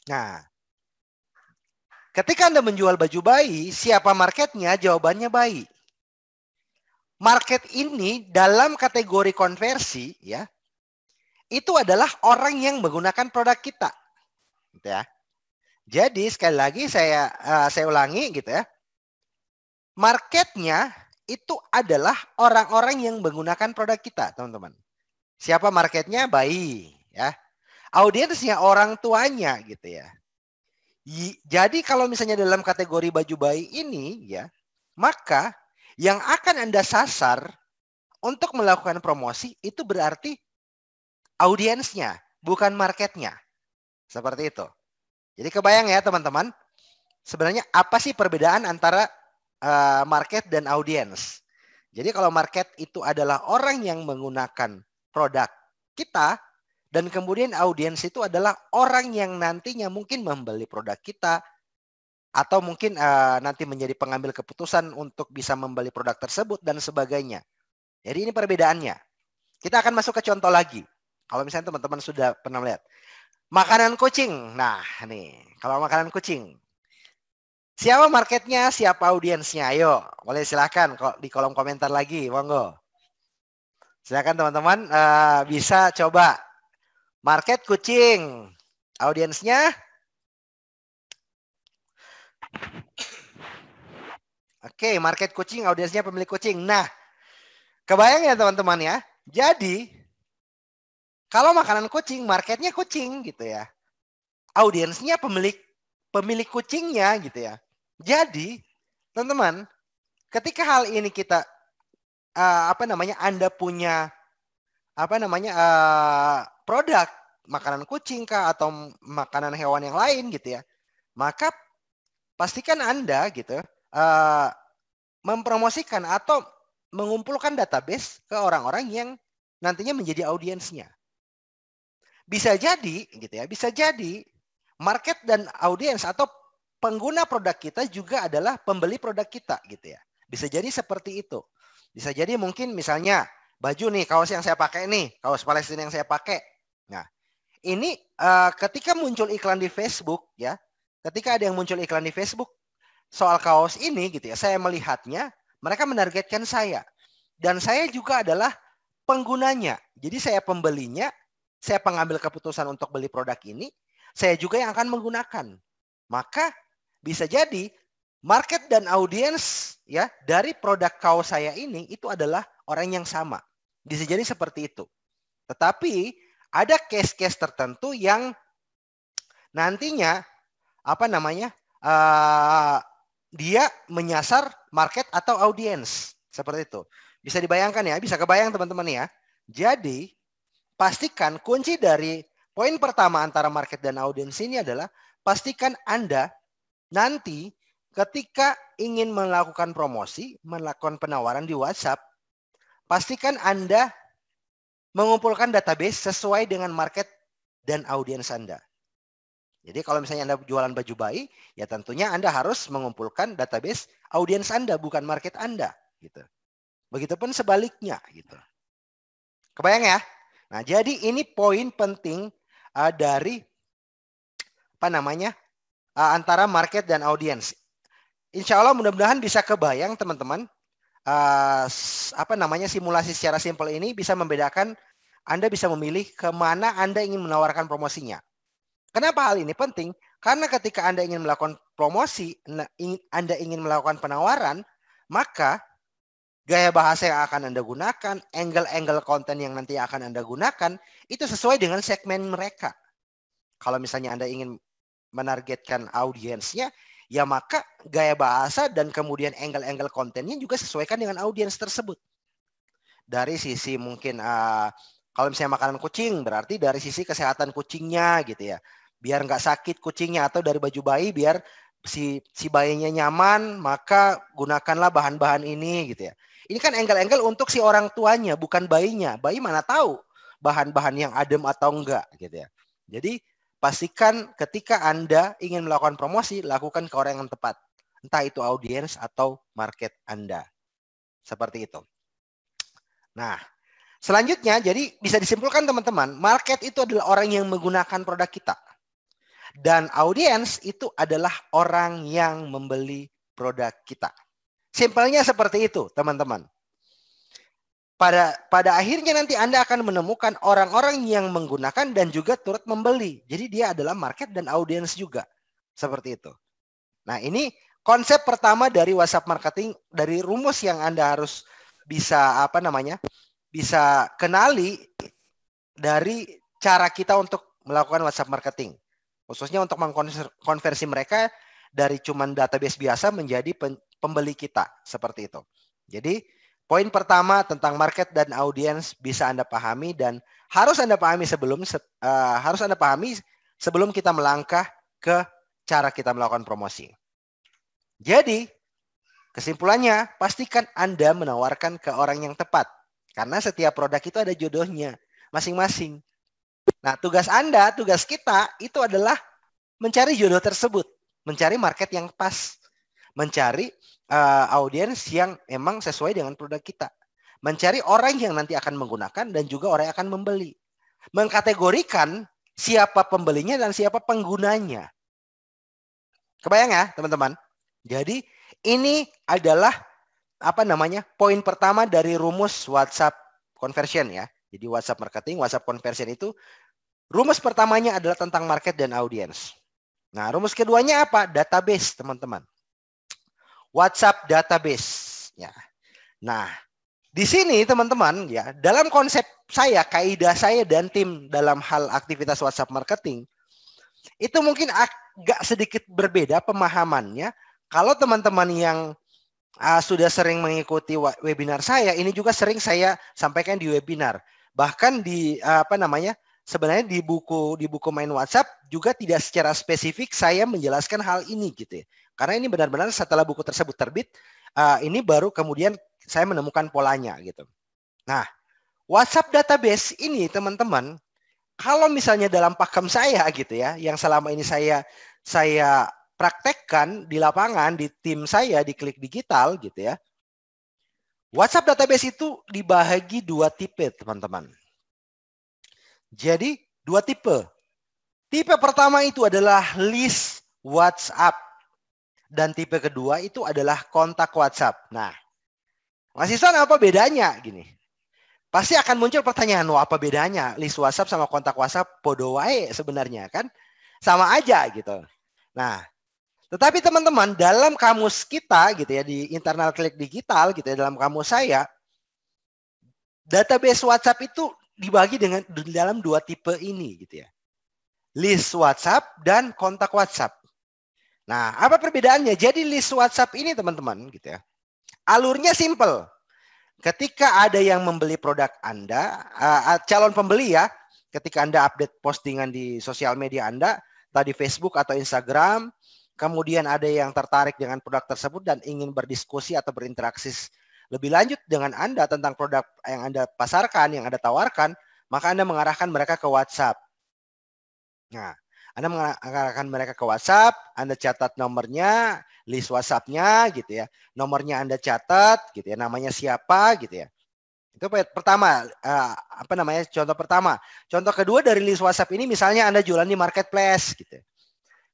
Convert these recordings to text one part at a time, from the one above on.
Nah, ketika Anda menjual baju bayi, siapa marketnya? Jawabannya bayi. Market ini dalam kategori konversi ya, itu adalah orang yang menggunakan produk kita. Gitu ya. Jadi sekali lagi saya ulangi gitu ya. Marketnya itu adalah orang-orang yang menggunakan produk kita, teman-teman. Siapa marketnya? Bayi ya. Audiensnya orang tuanya gitu ya. Jadi kalau misalnya dalam kategori baju bayi ini ya, maka yang akan Anda sasar untuk melakukan promosi itu berarti audiensnya, bukan marketnya. Seperti itu. Jadi kebayang ya teman-teman, sebenarnya apa sih perbedaan antara market dan audiens? Jadi kalau market itu adalah orang yang menggunakan produk kita, dan kemudian audiens itu adalah orang yang nantinya mungkin membeli produk kita, atau mungkin nanti menjadi pengambil keputusan untuk bisa membeli produk tersebut dan sebagainya. Jadi ini perbedaannya. Kita akan masuk ke contoh lagi. Kalau misalnya teman-teman sudah pernah melihat. Makanan kucing. Nah nih, kalau makanan kucing. Siapa marketnya, siapa audiensnya? Ayo, boleh silakan di kolom komentar lagi, monggo. Silakan teman-teman bisa coba. Market kucing. Audiensnya? Oke, market kucing, audiensnya pemilik kucing. Nah, kebayang ya teman-teman ya. Jadi, kalau makanan kucing, marketnya kucing gitu ya. Audiensnya pemilik kucingnya gitu ya. Jadi, teman-teman, ketika hal ini kita Anda punya produk makanan kucing kah atau makanan hewan yang lain gitu ya, maka pastikan Anda gitu mempromosikan atau mengumpulkan database ke orang-orang yang nantinya menjadi audiensnya. Bisa jadi gitu ya, bisa jadi market dan audiens atau pengguna produk kita juga adalah pembeli produk kita gitu ya. Bisa jadi seperti itu. Bisa jadi mungkin misalnya baju nih, kaos yang saya pakai nih, kaos Palestina yang saya pakai. Nah, ini ketika muncul iklan di Facebook ya, ketika ada yang muncul iklan di Facebook soal kaos ini gitu ya, saya melihatnya mereka menargetkan saya. Dan saya juga adalah penggunanya. Jadi saya pembelinya, saya pengambil keputusan untuk beli produk ini, saya juga yang akan menggunakan. Maka bisa jadi market dan audiens ya dari produk kaos saya ini itu adalah orang yang sama. Bisa jadi seperti itu. Tetapi ada case-case tertentu yang nantinya dia menyasar market atau audiens seperti itu. Bisa dibayangkan ya, bisa kebayang teman-teman ya. Jadi pastikan kunci dari poin pertama antara market dan audiens ini adalah pastikan Anda nanti ketika ingin melakukan promosi, melakukan penawaran di WhatsApp, pastikan Anda mengumpulkan database sesuai dengan market dan audiens Anda. Jadi kalau misalnya Anda jualan baju bayi, ya tentunya Anda harus mengumpulkan database audiens Anda, bukan market Anda. Gitu. Begitupun sebaliknya. Gitu. Kebayang ya? Nah, jadi ini poin penting dari antara market dan audiens. Insya Allah mudah-mudahan bisa kebayang teman-teman. Simulasi secara simpel ini bisa membedakan Anda bisa memilih kemana Anda ingin menawarkan promosinya. Kenapa hal ini penting? Karena ketika Anda ingin melakukan promosi, Anda ingin melakukan penawaran, maka gaya bahasa yang akan Anda gunakan, angle-angle konten yang nanti akan Anda gunakan, itu sesuai dengan segmen mereka. Kalau misalnya Anda ingin menargetkan audiensnya, ya maka gaya bahasa dan kemudian angle-angle kontennya juga sesuaikan dengan audiens tersebut. Dari sisi mungkin kalau misalnya makanan kucing, berarti dari sisi kesehatan kucingnya gitu ya. Biar nggak sakit kucingnya, atau dari baju bayi biar si bayinya nyaman, maka gunakanlah bahan-bahan ini gitu ya. Ini kan angle-angle untuk si orang tuanya, bukan bayinya. Bayi mana tahu bahan-bahan yang adem atau enggak gitu ya. Jadi pastikan ketika Anda ingin melakukan promosi, lakukan ke orang yang tepat. Entah itu audiens atau market Anda. Seperti itu. Nah, selanjutnya jadi bisa disimpulkan teman-teman, market itu adalah orang yang menggunakan produk kita. Dan audiens itu adalah orang yang membeli produk kita. Simpelnya seperti itu, teman-teman. Pada akhirnya nanti Anda akan menemukan orang-orang yang menggunakan dan juga turut membeli. Jadi dia adalah market dan audiens juga. Seperti itu. Nah, ini konsep pertama dari WhatsApp marketing, dari rumus yang Anda harus bisa bisa kenali dari cara kita untuk melakukan WhatsApp marketing. Khususnya untuk mengkonversi mereka dari cuman database biasa menjadi pembeli kita, seperti itu. Jadi poin pertama tentang market dan audiens bisa Anda pahami dan harus Anda pahami sebelum kita melangkah ke cara kita melakukan promosi. Jadi, kesimpulannya, pastikan Anda menawarkan ke orang yang tepat. Karena setiap produk itu ada jodohnya masing-masing. Nah, tugas kita itu adalah mencari jodoh tersebut, mencari market yang pas, mencari audiens yang emang sesuai dengan produk kita, mencari orang yang nanti akan menggunakan dan juga orang yang akan membeli, mengkategorikan siapa pembelinya dan siapa penggunanya. Kebayang ya, teman-teman? Jadi ini adalah poin pertama dari rumus WhatsApp conversion ya. Jadi WhatsApp marketing, WhatsApp conversion itu rumus pertamanya adalah tentang market dan audiens. Nah, rumus keduanya apa? Database, teman-teman. WhatsApp database ya. Nah, di sini teman-teman ya, dalam konsep saya, kaidah saya dan tim dalam hal aktivitas WhatsApp marketing itu mungkin agak sedikit berbeda pemahamannya. Kalau teman-teman yang sudah sering mengikuti webinar saya, ini juga sering saya sampaikan di webinar. Bahkan di sebenarnya di buku main WhatsApp juga tidak secara spesifik saya menjelaskan hal ini gitu ya. Karena ini benar-benar setelah buku tersebut terbit, ini baru kemudian saya menemukan polanya gitu. Nah, WhatsApp database ini teman-teman, kalau misalnya dalam pakem saya gitu ya, yang selama ini saya praktekkan di lapangan, di tim saya, di Klik Digital gitu ya. WhatsApp database itu dibagi dua tipe, teman-teman. Jadi, dua tipe. Tipe pertama itu adalah list WhatsApp. Dan tipe kedua itu adalah kontak WhatsApp. Nah, Mas Iswan apa bedanya? Gini. Pasti akan muncul pertanyaan, apa bedanya? List WhatsApp sama kontak WhatsApp podo wae sebenarnya kan? Sama aja gitu. Nah, tetapi teman-teman, dalam kamus kita gitu ya, di internal Klik Digital gitu ya, dalam kamus saya, database WhatsApp itu dibagi dalam dua tipe ini gitu ya. List WhatsApp dan kontak WhatsApp. Nah, apa perbedaannya? Jadi list WhatsApp ini teman-teman gitu ya, alurnya simple. Ketika ada yang membeli produk Anda, calon pembeli ya, ketika Anda update postingan di sosial media Anda, tadi Facebook atau Instagram, kemudian ada yang tertarik dengan produk tersebut dan ingin berdiskusi atau berinteraksi lebih lanjut dengan Anda tentang produk yang Anda pasarkan, yang Anda tawarkan, maka Anda mengarahkan mereka ke WhatsApp. Nah, Anda mengarahkan mereka ke WhatsApp, Anda catat nomornya, list WhatsApp-nya gitu ya. Nomornya Anda catat gitu ya, namanya siapa gitu ya. Itu pertama, contoh pertama. Contoh kedua dari list WhatsApp ini misalnya Anda jualan di marketplace gitu.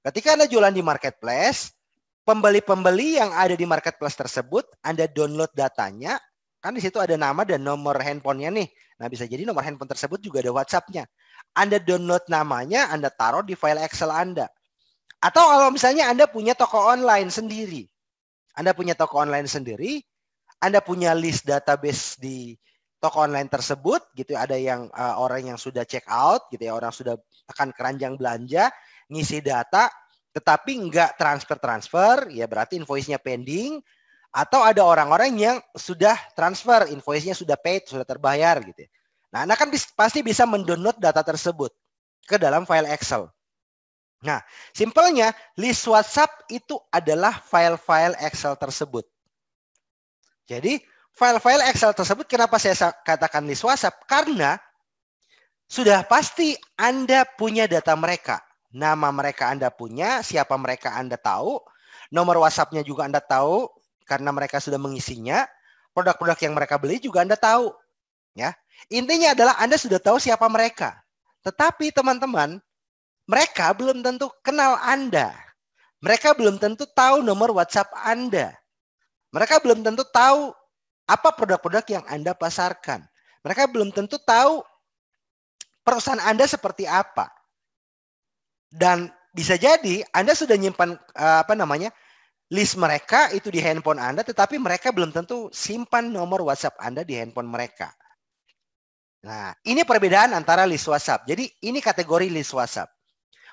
Ketika Anda jualan di marketplace, pembeli-pembeli yang ada di marketplace tersebut, Anda download datanya, kan di situ ada nama dan nomor handphonenya nih. Nah, bisa jadi nomor handphone tersebut juga ada WhatsApp-nya. Anda download namanya, Anda taruh di file Excel Anda. Atau kalau misalnya Anda punya toko online sendiri. Anda punya toko online sendiri, Anda punya list database di toko online tersebut, gitu. Ada yang orang yang sudah check out, gitu ya, orang sudah tekan keranjang belanja, ngisi data, tetapi nggak transfer, ya berarti invoice-nya pending. Atau ada orang-orang yang sudah transfer, invoice-nya sudah paid, sudah terbayar, gitu. Nah, Anda kan pasti bisa mendownload data tersebut ke dalam file Excel. Nah, simpelnya list WhatsApp itu adalah file-file Excel tersebut. Jadi, file-file Excel tersebut kenapa saya katakan list WhatsApp? Karena sudah pasti Anda punya data mereka. Nama mereka Anda punya, siapa mereka Anda tahu, nomor WhatsApp-nya juga Anda tahu karena mereka sudah mengisinya, produk-produk yang mereka beli juga Anda tahu. Ya, intinya adalah Anda sudah tahu siapa mereka. Tetapi teman-teman, mereka belum tentu kenal Anda. Mereka belum tentu tahu nomor WhatsApp Anda. Mereka belum tentu tahu apa produk-produk yang Anda pasarkan. Mereka belum tentu tahu perusahaan Anda seperti apa. Dan bisa jadi Anda sudah nyimpan list mereka itu di handphone Anda, tetapi mereka belum tentu simpan nomor WhatsApp Anda di handphone mereka. Nah, ini perbedaan antara list WhatsApp. Jadi ini kategori list WhatsApp.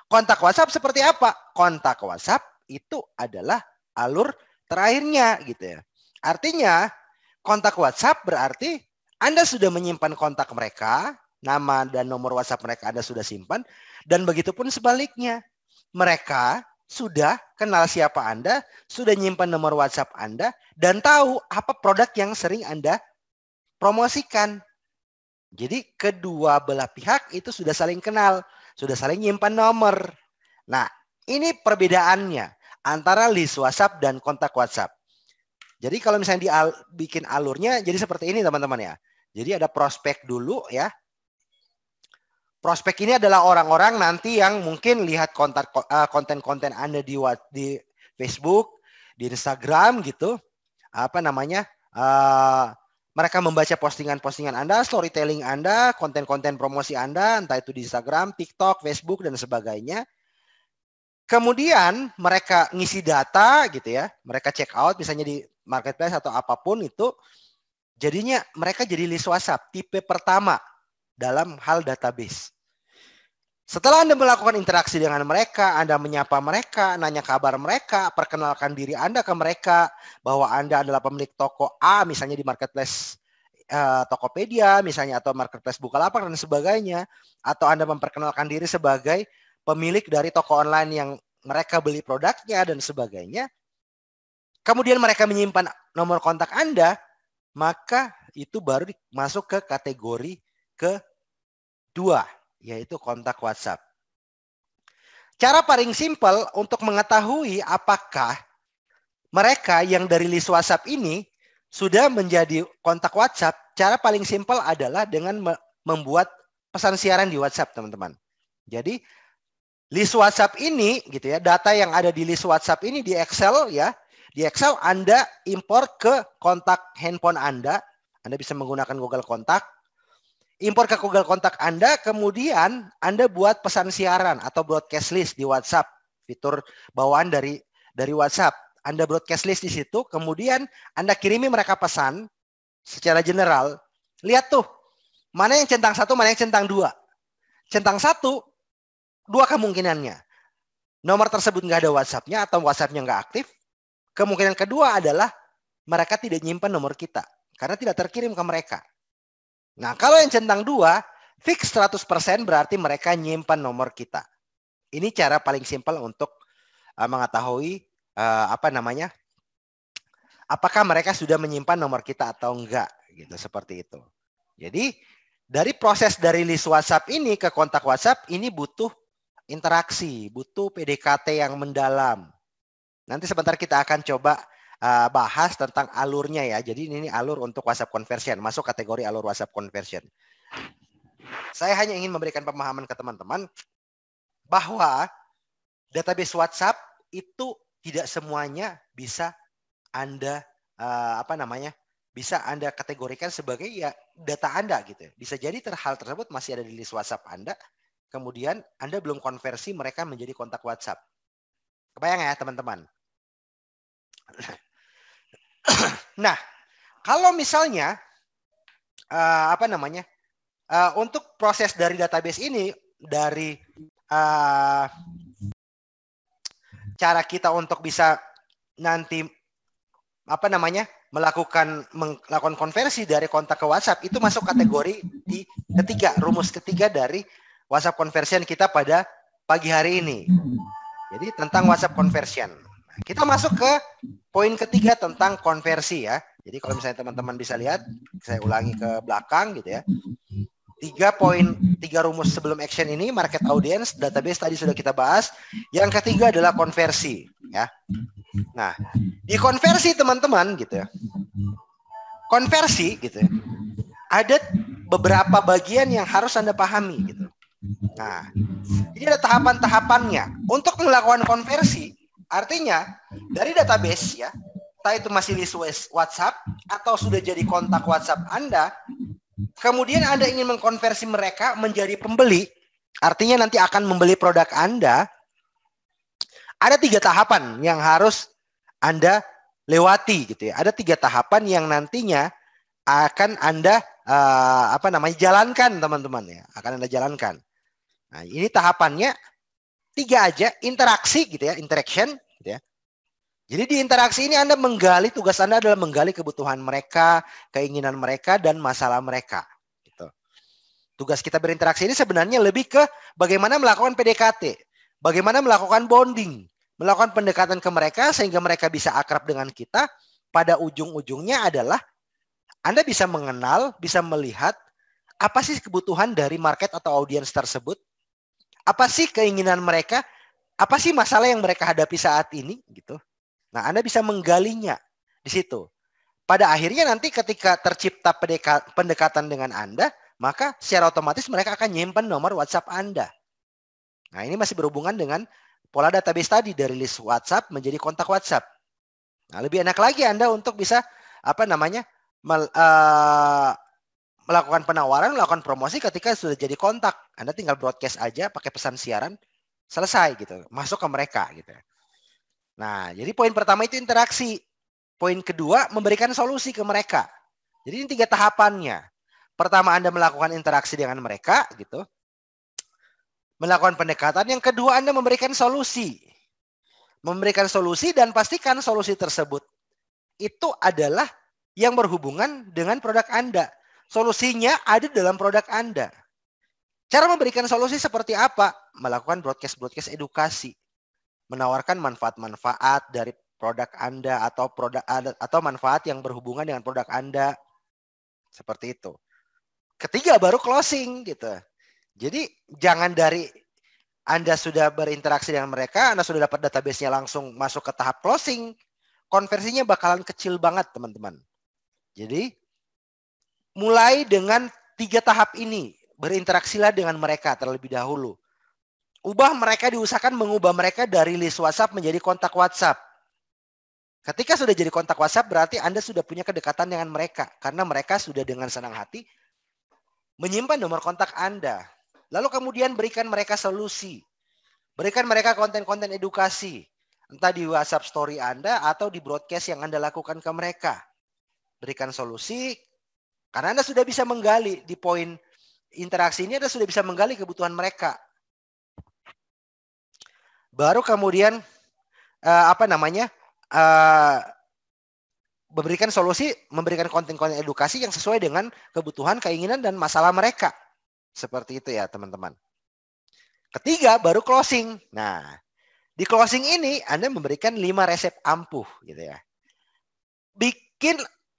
Kontak WhatsApp seperti apa? Kontak WhatsApp itu adalah alur terakhirnya gitu ya. Artinya kontak WhatsApp berarti Anda sudah menyimpan kontak mereka, nama dan nomor WhatsApp mereka Anda sudah simpan, dan begitupun sebaliknya. Mereka sudah kenal siapa Anda, sudah nyimpan nomor WhatsApp Anda, dan tahu apa produk yang sering Anda promosikan. Jadi kedua belah pihak itu sudah saling kenal, sudah saling nyimpan nomor. Nah, ini perbedaannya antara list WhatsApp dan kontak WhatsApp. Jadi kalau misalnya bikin alurnya jadi seperti ini teman-teman ya. Jadi ada prospek dulu ya. Prospek ini adalah orang-orang nanti yang mungkin lihat konten-konten Anda di Facebook, di Instagram gitu. Mereka membaca postingan-postingan Anda, storytelling Anda, konten-konten promosi Anda, entah itu di Instagram, TikTok, Facebook, dan sebagainya. Kemudian mereka ngisi data gitu ya, mereka check out misalnya di marketplace atau apapun itu, jadinya mereka jadi list WhatsApp tipe pertama dalam hal database. Setelah Anda melakukan interaksi dengan mereka, Anda menyapa mereka, nanya kabar mereka, perkenalkan diri Anda ke mereka bahwa Anda adalah pemilik toko A misalnya di marketplace Tokopedia misalnya atau marketplace Bukalapak dan sebagainya, atau Anda memperkenalkan diri sebagai pemilik dari toko online yang mereka beli produknya dan sebagainya. Kemudian mereka menyimpan nomor kontak Anda, maka itu baru masuk ke kategori kedua, yaitu kontak WhatsApp. Cara paling simpel untuk mengetahui apakah mereka yang dari list WhatsApp ini sudah menjadi kontak WhatsApp, cara paling simpel adalah dengan membuat pesan siaran di WhatsApp, teman-teman. Jadi list WhatsApp ini gitu ya, data yang ada di list WhatsApp ini di Excel ya. Di Excel Anda import ke kontak handphone Anda. Anda bisa menggunakan Google Kontak. Import ke Google Kontak Anda, kemudian Anda buat pesan siaran atau broadcast list di WhatsApp. Fitur bawaan dari WhatsApp. Anda broadcast list di situ, kemudian Anda kirimi mereka pesan secara general. Lihat tuh, mana yang centang 1, mana yang centang 2. Centang 1, 2 kemungkinannya. Nomor tersebut nggak ada WhatsApp-nya atau WhatsApp-nya nggak aktif. Kemungkinan kedua adalah mereka tidak nyimpan nomor kita karena tidak terkirim ke mereka. Nah, kalau yang centang 2, fix 100% berarti mereka nyimpan nomor kita. Ini cara paling simpel untuk mengetahui apakah mereka sudah menyimpan nomor kita atau enggak, gitu, seperti itu. Jadi dari proses dari list WhatsApp ini ke kontak WhatsApp ini butuh interaksi, butuh PDKT yang mendalam. Nanti sebentar kita akan coba bahas tentang alurnya ya. Jadi ini alur untuk WhatsApp conversion, masuk kategori alur WhatsApp conversion. Saya hanya ingin memberikan pemahaman ke teman-teman bahwa database WhatsApp itu tidak semuanya bisa Anda bisa Anda kategorikan sebagai ya data Anda gitu. Bisa jadi hal tersebut masih ada di list WhatsApp Anda, kemudian Anda belum konversi mereka menjadi kontak WhatsApp. Kebayang ya teman-teman? Nah, kalau misalnya untuk proses dari database ini, dari cara kita untuk bisa nanti melakukan konversi dari kontak ke WhatsApp itu masuk kategori di ketiga, rumus ketiga dari WhatsApp conversion kita pada pagi hari ini. Jadi tentang WhatsApp conversion. Kita masuk ke poin ketiga tentang konversi ya. Jadi kalau misalnya teman-teman bisa lihat, saya ulangi ke belakang gitu ya. 3 rumus sebelum action ini, market audience, database tadi sudah kita bahas. Yang ketiga adalah konversi ya. Nah, di konversi teman-teman gitu ya. Konversi gitu ya. Ada beberapa bagian yang harus Anda pahami gitu. Nah, Jadi ada tahapan-tahapannya. Untuk melakukan konversi, artinya dari database ya, entah itu masih list WhatsApp atau sudah jadi kontak WhatsApp Anda, kemudian Anda ingin mengkonversi mereka menjadi pembeli, artinya nanti akan membeli produk Anda, ada 3 tahapan yang harus Anda lewati gitu ya. Ada 3 tahapan yang nantinya akan Anda jalankan teman-teman ya, akan Anda jalankan. Nah, ini tahapannya 3 aja, interaksi gitu ya, interaction gitu ya. Jadi di interaksi ini Anda menggali, tugas Anda adalah menggali kebutuhan mereka, keinginan mereka, dan masalah mereka. Gitu. Tugas kita berinteraksi ini sebenarnya lebih ke bagaimana melakukan PDKT, bagaimana melakukan bonding, melakukan pendekatan ke mereka sehingga mereka bisa akrab dengan kita. Pada ujung-ujungnya adalah Anda bisa mengenal, bisa melihat apa sih kebutuhan dari market atau audiens tersebut, apa sih keinginan mereka, apa sih masalah yang mereka hadapi saat ini gitu. Nah, Anda bisa menggalinya di situ. Pada akhirnya nanti ketika tercipta pendekatan dengan Anda, maka secara otomatis mereka akan nyimpan nomor WhatsApp Anda. Nah, ini masih berhubungan dengan pola database tadi, dari list WhatsApp menjadi kontak WhatsApp. Nah, lebih enak lagi Anda untuk bisa melakukan penawaran, melakukan promosi ketika sudah jadi kontak. Anda tinggal broadcast aja pakai pesan siaran, selesai gitu, masuk ke mereka gitu. Nah, jadi poin pertama itu interaksi. Poin kedua, memberikan solusi ke mereka. Jadi ini 3 tahapannya. Pertama, Anda melakukan interaksi dengan mereka gitu. Melakukan pendekatan. Yang kedua, Anda memberikan solusi. Memberikan solusi dan pastikan solusi tersebut itu adalah yang berhubungan dengan produk Anda. Solusinya ada dalam produk Anda. Cara memberikan solusi seperti apa? Melakukan broadcast edukasi. Menawarkan manfaat-manfaat dari produk Anda atau manfaat yang berhubungan dengan produk Anda. Seperti itu. Ketiga baru closing gitu. Jadi jangan dari Anda sudah berinteraksi dengan mereka, Anda sudah dapat database-nya langsung masuk ke tahap closing. Konversinya bakalan kecil banget, teman-teman. Jadi mulai dengan 3 tahap ini, berinteraksilah dengan mereka terlebih dahulu. Diusahakan mengubah mereka dari list WhatsApp menjadi kontak WhatsApp. Ketika sudah jadi kontak WhatsApp, berarti Anda sudah punya kedekatan dengan mereka. Karena mereka sudah dengan senang hati menyimpan nomor kontak Anda. Lalu kemudian berikan mereka solusi. Berikan mereka konten-konten edukasi. Entah di WhatsApp story Anda atau di broadcast yang Anda lakukan ke mereka. Berikan solusi. Karena Anda sudah bisa menggali di poin interaksi ini, Anda sudah bisa menggali kebutuhan mereka. Baru kemudian memberikan solusi, memberikan konten-konten edukasi yang sesuai dengan kebutuhan, keinginan, dan masalah mereka. Seperti itu ya teman-teman. Ketiga baru closing. Nah, di closing ini Anda memberikan 5 resep ampuh gitu ya.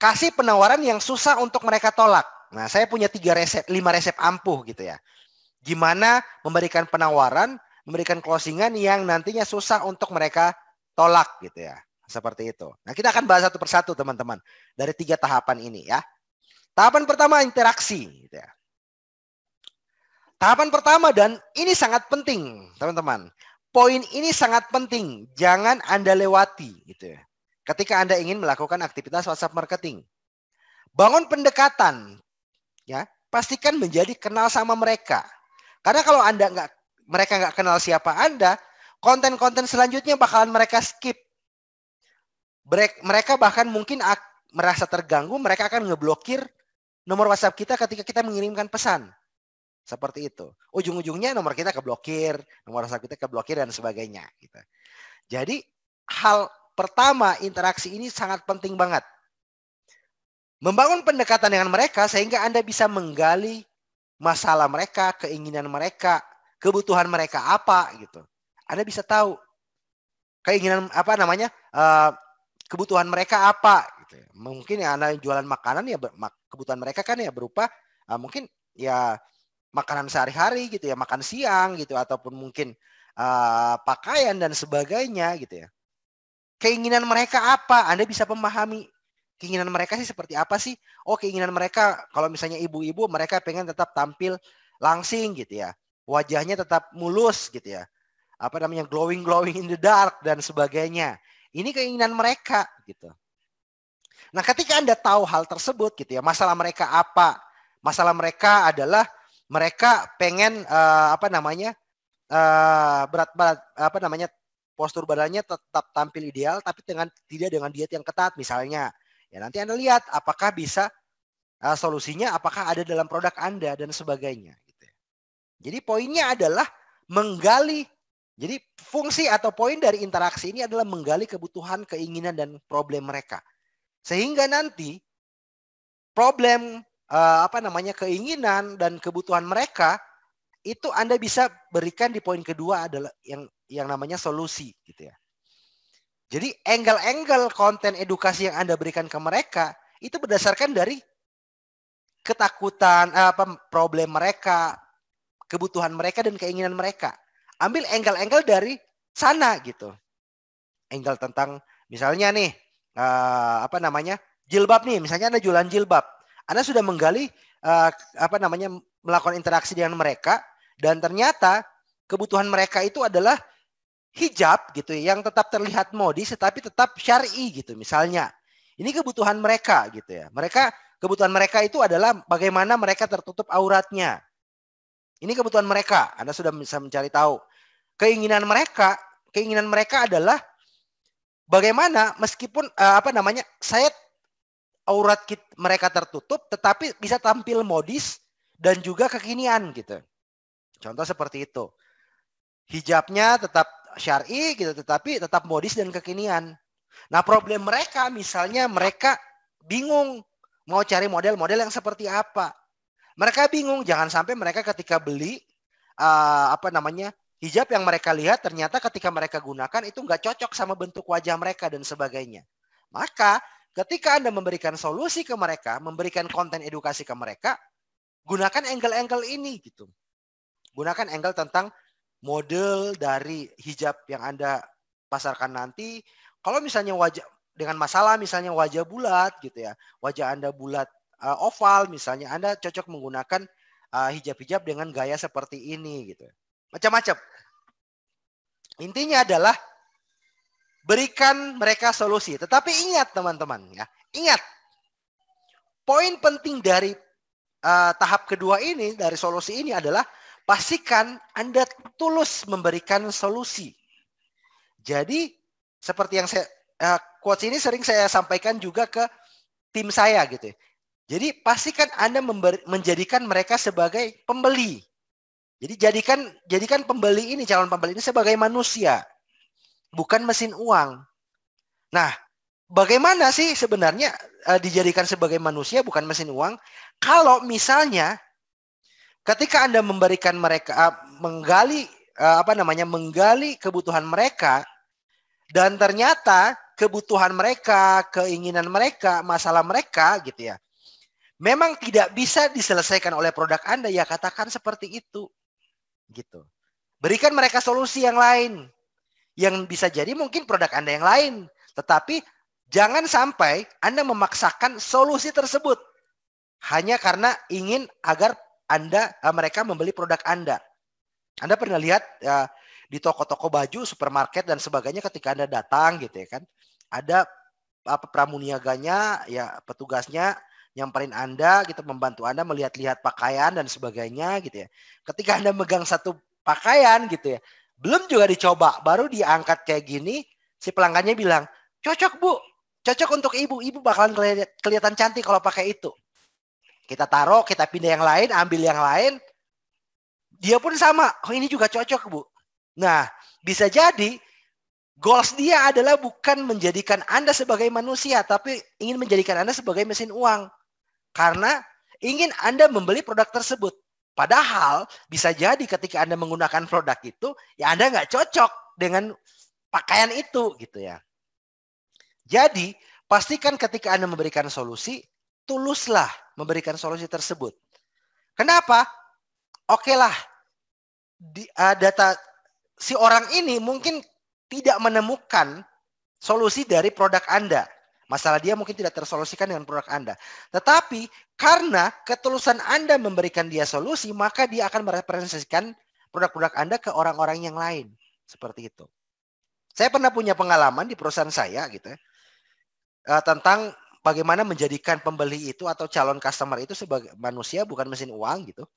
Kasih penawaran yang susah untuk mereka tolak. Nah, saya punya 5 resep ampuh gitu ya. Gimana memberikan penawaran, memberikan closingan yang nantinya susah untuk mereka tolak gitu ya. Seperti itu. Nah, kita akan bahas satu persatu teman-teman. Dari 3 tahapan ini ya. Tahapan pertama interaksi gitu ya. Tahapan pertama, dan ini sangat penting teman-teman. Poin ini sangat penting. Jangan Anda lewati gitu ya. Ketika Anda ingin melakukan aktivitas WhatsApp marketing. Bangun pendekatan. Ya, pastikan menjadi kenal sama mereka. Karena kalau mereka nggak kenal siapa Anda, konten-konten selanjutnya bakalan mereka skip. Mereka bahkan mungkin merasa terganggu, mereka akan ngeblokir nomor WhatsApp kita ketika kita mengirimkan pesan. Seperti itu. Ujung-ujungnya nomor kita keblokir, nomor WhatsApp kita keblokir dan sebagainya. Gitu. Jadi hal pertama, interaksi ini sangat penting banget. Membangun pendekatan dengan mereka sehingga Anda bisa menggali masalah mereka, keinginan mereka, kebutuhan mereka apa gitu. Anda bisa tahu keinginan kebutuhan mereka apa gitu. Mungkin ya Anda jualan makanan ya, kebutuhan mereka kan ya berupa mungkin ya makanan sehari-hari gitu ya, makan siang gitu, ataupun mungkin pakaian dan sebagainya gitu ya. Keinginan mereka apa? Anda bisa memahami keinginan mereka sih seperti apa sih? Oh, keinginan mereka kalau misalnya ibu-ibu, mereka pengen tetap tampil langsing gitu ya. wajahnya tetap mulus gitu ya. Apa namanya, glowing in the dark dan sebagainya. Ini keinginan mereka gitu. Nah, ketika Anda tahu hal tersebut gitu ya, masalah mereka apa? Masalah mereka adalah mereka pengen postur badannya tetap tampil ideal tapi tidak dengan diet yang ketat misalnya. Ya, nanti Anda lihat apakah bisa solusinya apakah ada dalam produk Anda dan sebagainya gitu ya. Jadi poinnya adalah menggali. Jadi fungsi atau poin dari interaksi ini adalah menggali kebutuhan, keinginan dan problem mereka. Sehingga nanti problem keinginan dan kebutuhan mereka itu Anda bisa berikan di poin kedua adalah yang namanya solusi gitu ya. Jadi angle-angle konten edukasi yang Anda berikan ke mereka itu berdasarkan dari ketakutan, problem mereka, kebutuhan mereka dan keinginan mereka. Ambil angle-angle dari sana gitu. Angle tentang misalnya nih jilbab nih, misalnya Anda jualan jilbab. Anda sudah menggali melakukan interaksi dengan mereka dan ternyata kebutuhan mereka itu adalah hijab gitu yang tetap terlihat modis tetapi tetap syar'i gitu misalnya. Ini kebutuhan mereka gitu ya. Kebutuhan mereka itu adalah bagaimana mereka tertutup auratnya. Ini kebutuhan mereka. Anda sudah bisa mencari tahu. Keinginan mereka adalah bagaimana meskipun saya aurat mereka tertutup tetapi bisa tampil modis dan juga kekinian gitu. Contoh seperti itu. Hijabnya tetap syar'i gitu tetapi tetap modis dan kekinian. Nah, problem mereka misalnya mereka bingung mau cari model-model yang seperti apa. Mereka bingung jangan sampai mereka ketika beli hijab yang mereka lihat ternyata ketika mereka gunakan itu nggak cocok sama bentuk wajah mereka dan sebagainya. Maka ketika Anda memberikan solusi ke mereka, memberikan konten edukasi ke mereka, gunakan angle-angle ini gitu. Gunakan angle tentang model dari hijab yang Anda pasarkan nanti. Kalau misalnya wajah dengan masalah misalnya wajah bulat gitu ya. Wajah Anda bulat oval misalnya, Anda cocok menggunakan hijab-hijab dengan gaya seperti ini gitu. Macam-macam. Intinya adalah berikan mereka solusi. Tetapi ingat teman-teman ya, ingat poin penting dari tahap kedua ini, dari solusi ini adalah pastikan Anda tulus memberikan solusi. Jadi seperti yang saya quotes ini sering saya sampaikan juga ke tim saya gitu. Jadi pastikan Anda menjadikan mereka sebagai pembeli. Jadi jadikan pembeli ini, calon pembeli ini sebagai manusia, bukan mesin uang. Nah, bagaimana sih sebenarnya dijadikan sebagai manusia bukan mesin uang? Kalau misalnya ketika Anda memberikan mereka menggali kebutuhan mereka dan ternyata kebutuhan mereka, keinginan mereka, masalah mereka gitu ya, memang tidak bisa diselesaikan oleh produk Anda, ya katakan seperti itu. Gitu. Berikan mereka solusi yang lain. Yang bisa jadi mungkin produk Anda yang lain. Tetapi jangan sampai Anda memaksakan solusi tersebut hanya karena ingin agar mereka membeli produk Anda. Anda pernah lihat di toko-toko baju, supermarket dan sebagainya ketika Anda datang gitu ya kan. Ada pramuniaganya, ya petugasnya nyamperin Anda gitu, membantu Anda melihat-lihat pakaian dan sebagainya gitu ya. Ketika Anda megang satu pakaian gitu ya, belum juga dicoba, baru diangkat kayak gini, si pelanggannya bilang, cocok Bu, cocok untuk ibu bakalan kelihatan cantik kalau pakai itu. Kita taruh, kita pindah yang lain, ambil yang lain, dia pun sama, oh ini juga cocok Bu. Nah, bisa jadi goals dia adalah bukan menjadikan Anda sebagai manusia, tapi ingin menjadikan Anda sebagai mesin uang. Karena ingin Anda membeli produk tersebut. Padahal bisa jadi ketika Anda menggunakan produk itu, ya Anda nggak cocok dengan pakaian itu gitu ya. Jadi pastikan ketika Anda memberikan solusi, tuluslah memberikan solusi tersebut. Kenapa? Oke lah, data si orang ini mungkin tidak menemukan solusi dari produk Anda. Masalah dia mungkin tidak tersolusikan dengan produk Anda. Tetapi karena ketulusan Anda memberikan dia solusi, maka dia akan mereferensikan produk-produk Anda ke orang-orang yang lain. Seperti itu. Saya pernah punya pengalaman di perusahaan saya gitu ya, tentang bagaimana menjadikan pembeli itu atau calon customer itu sebagai manusia bukan mesin uang gitu.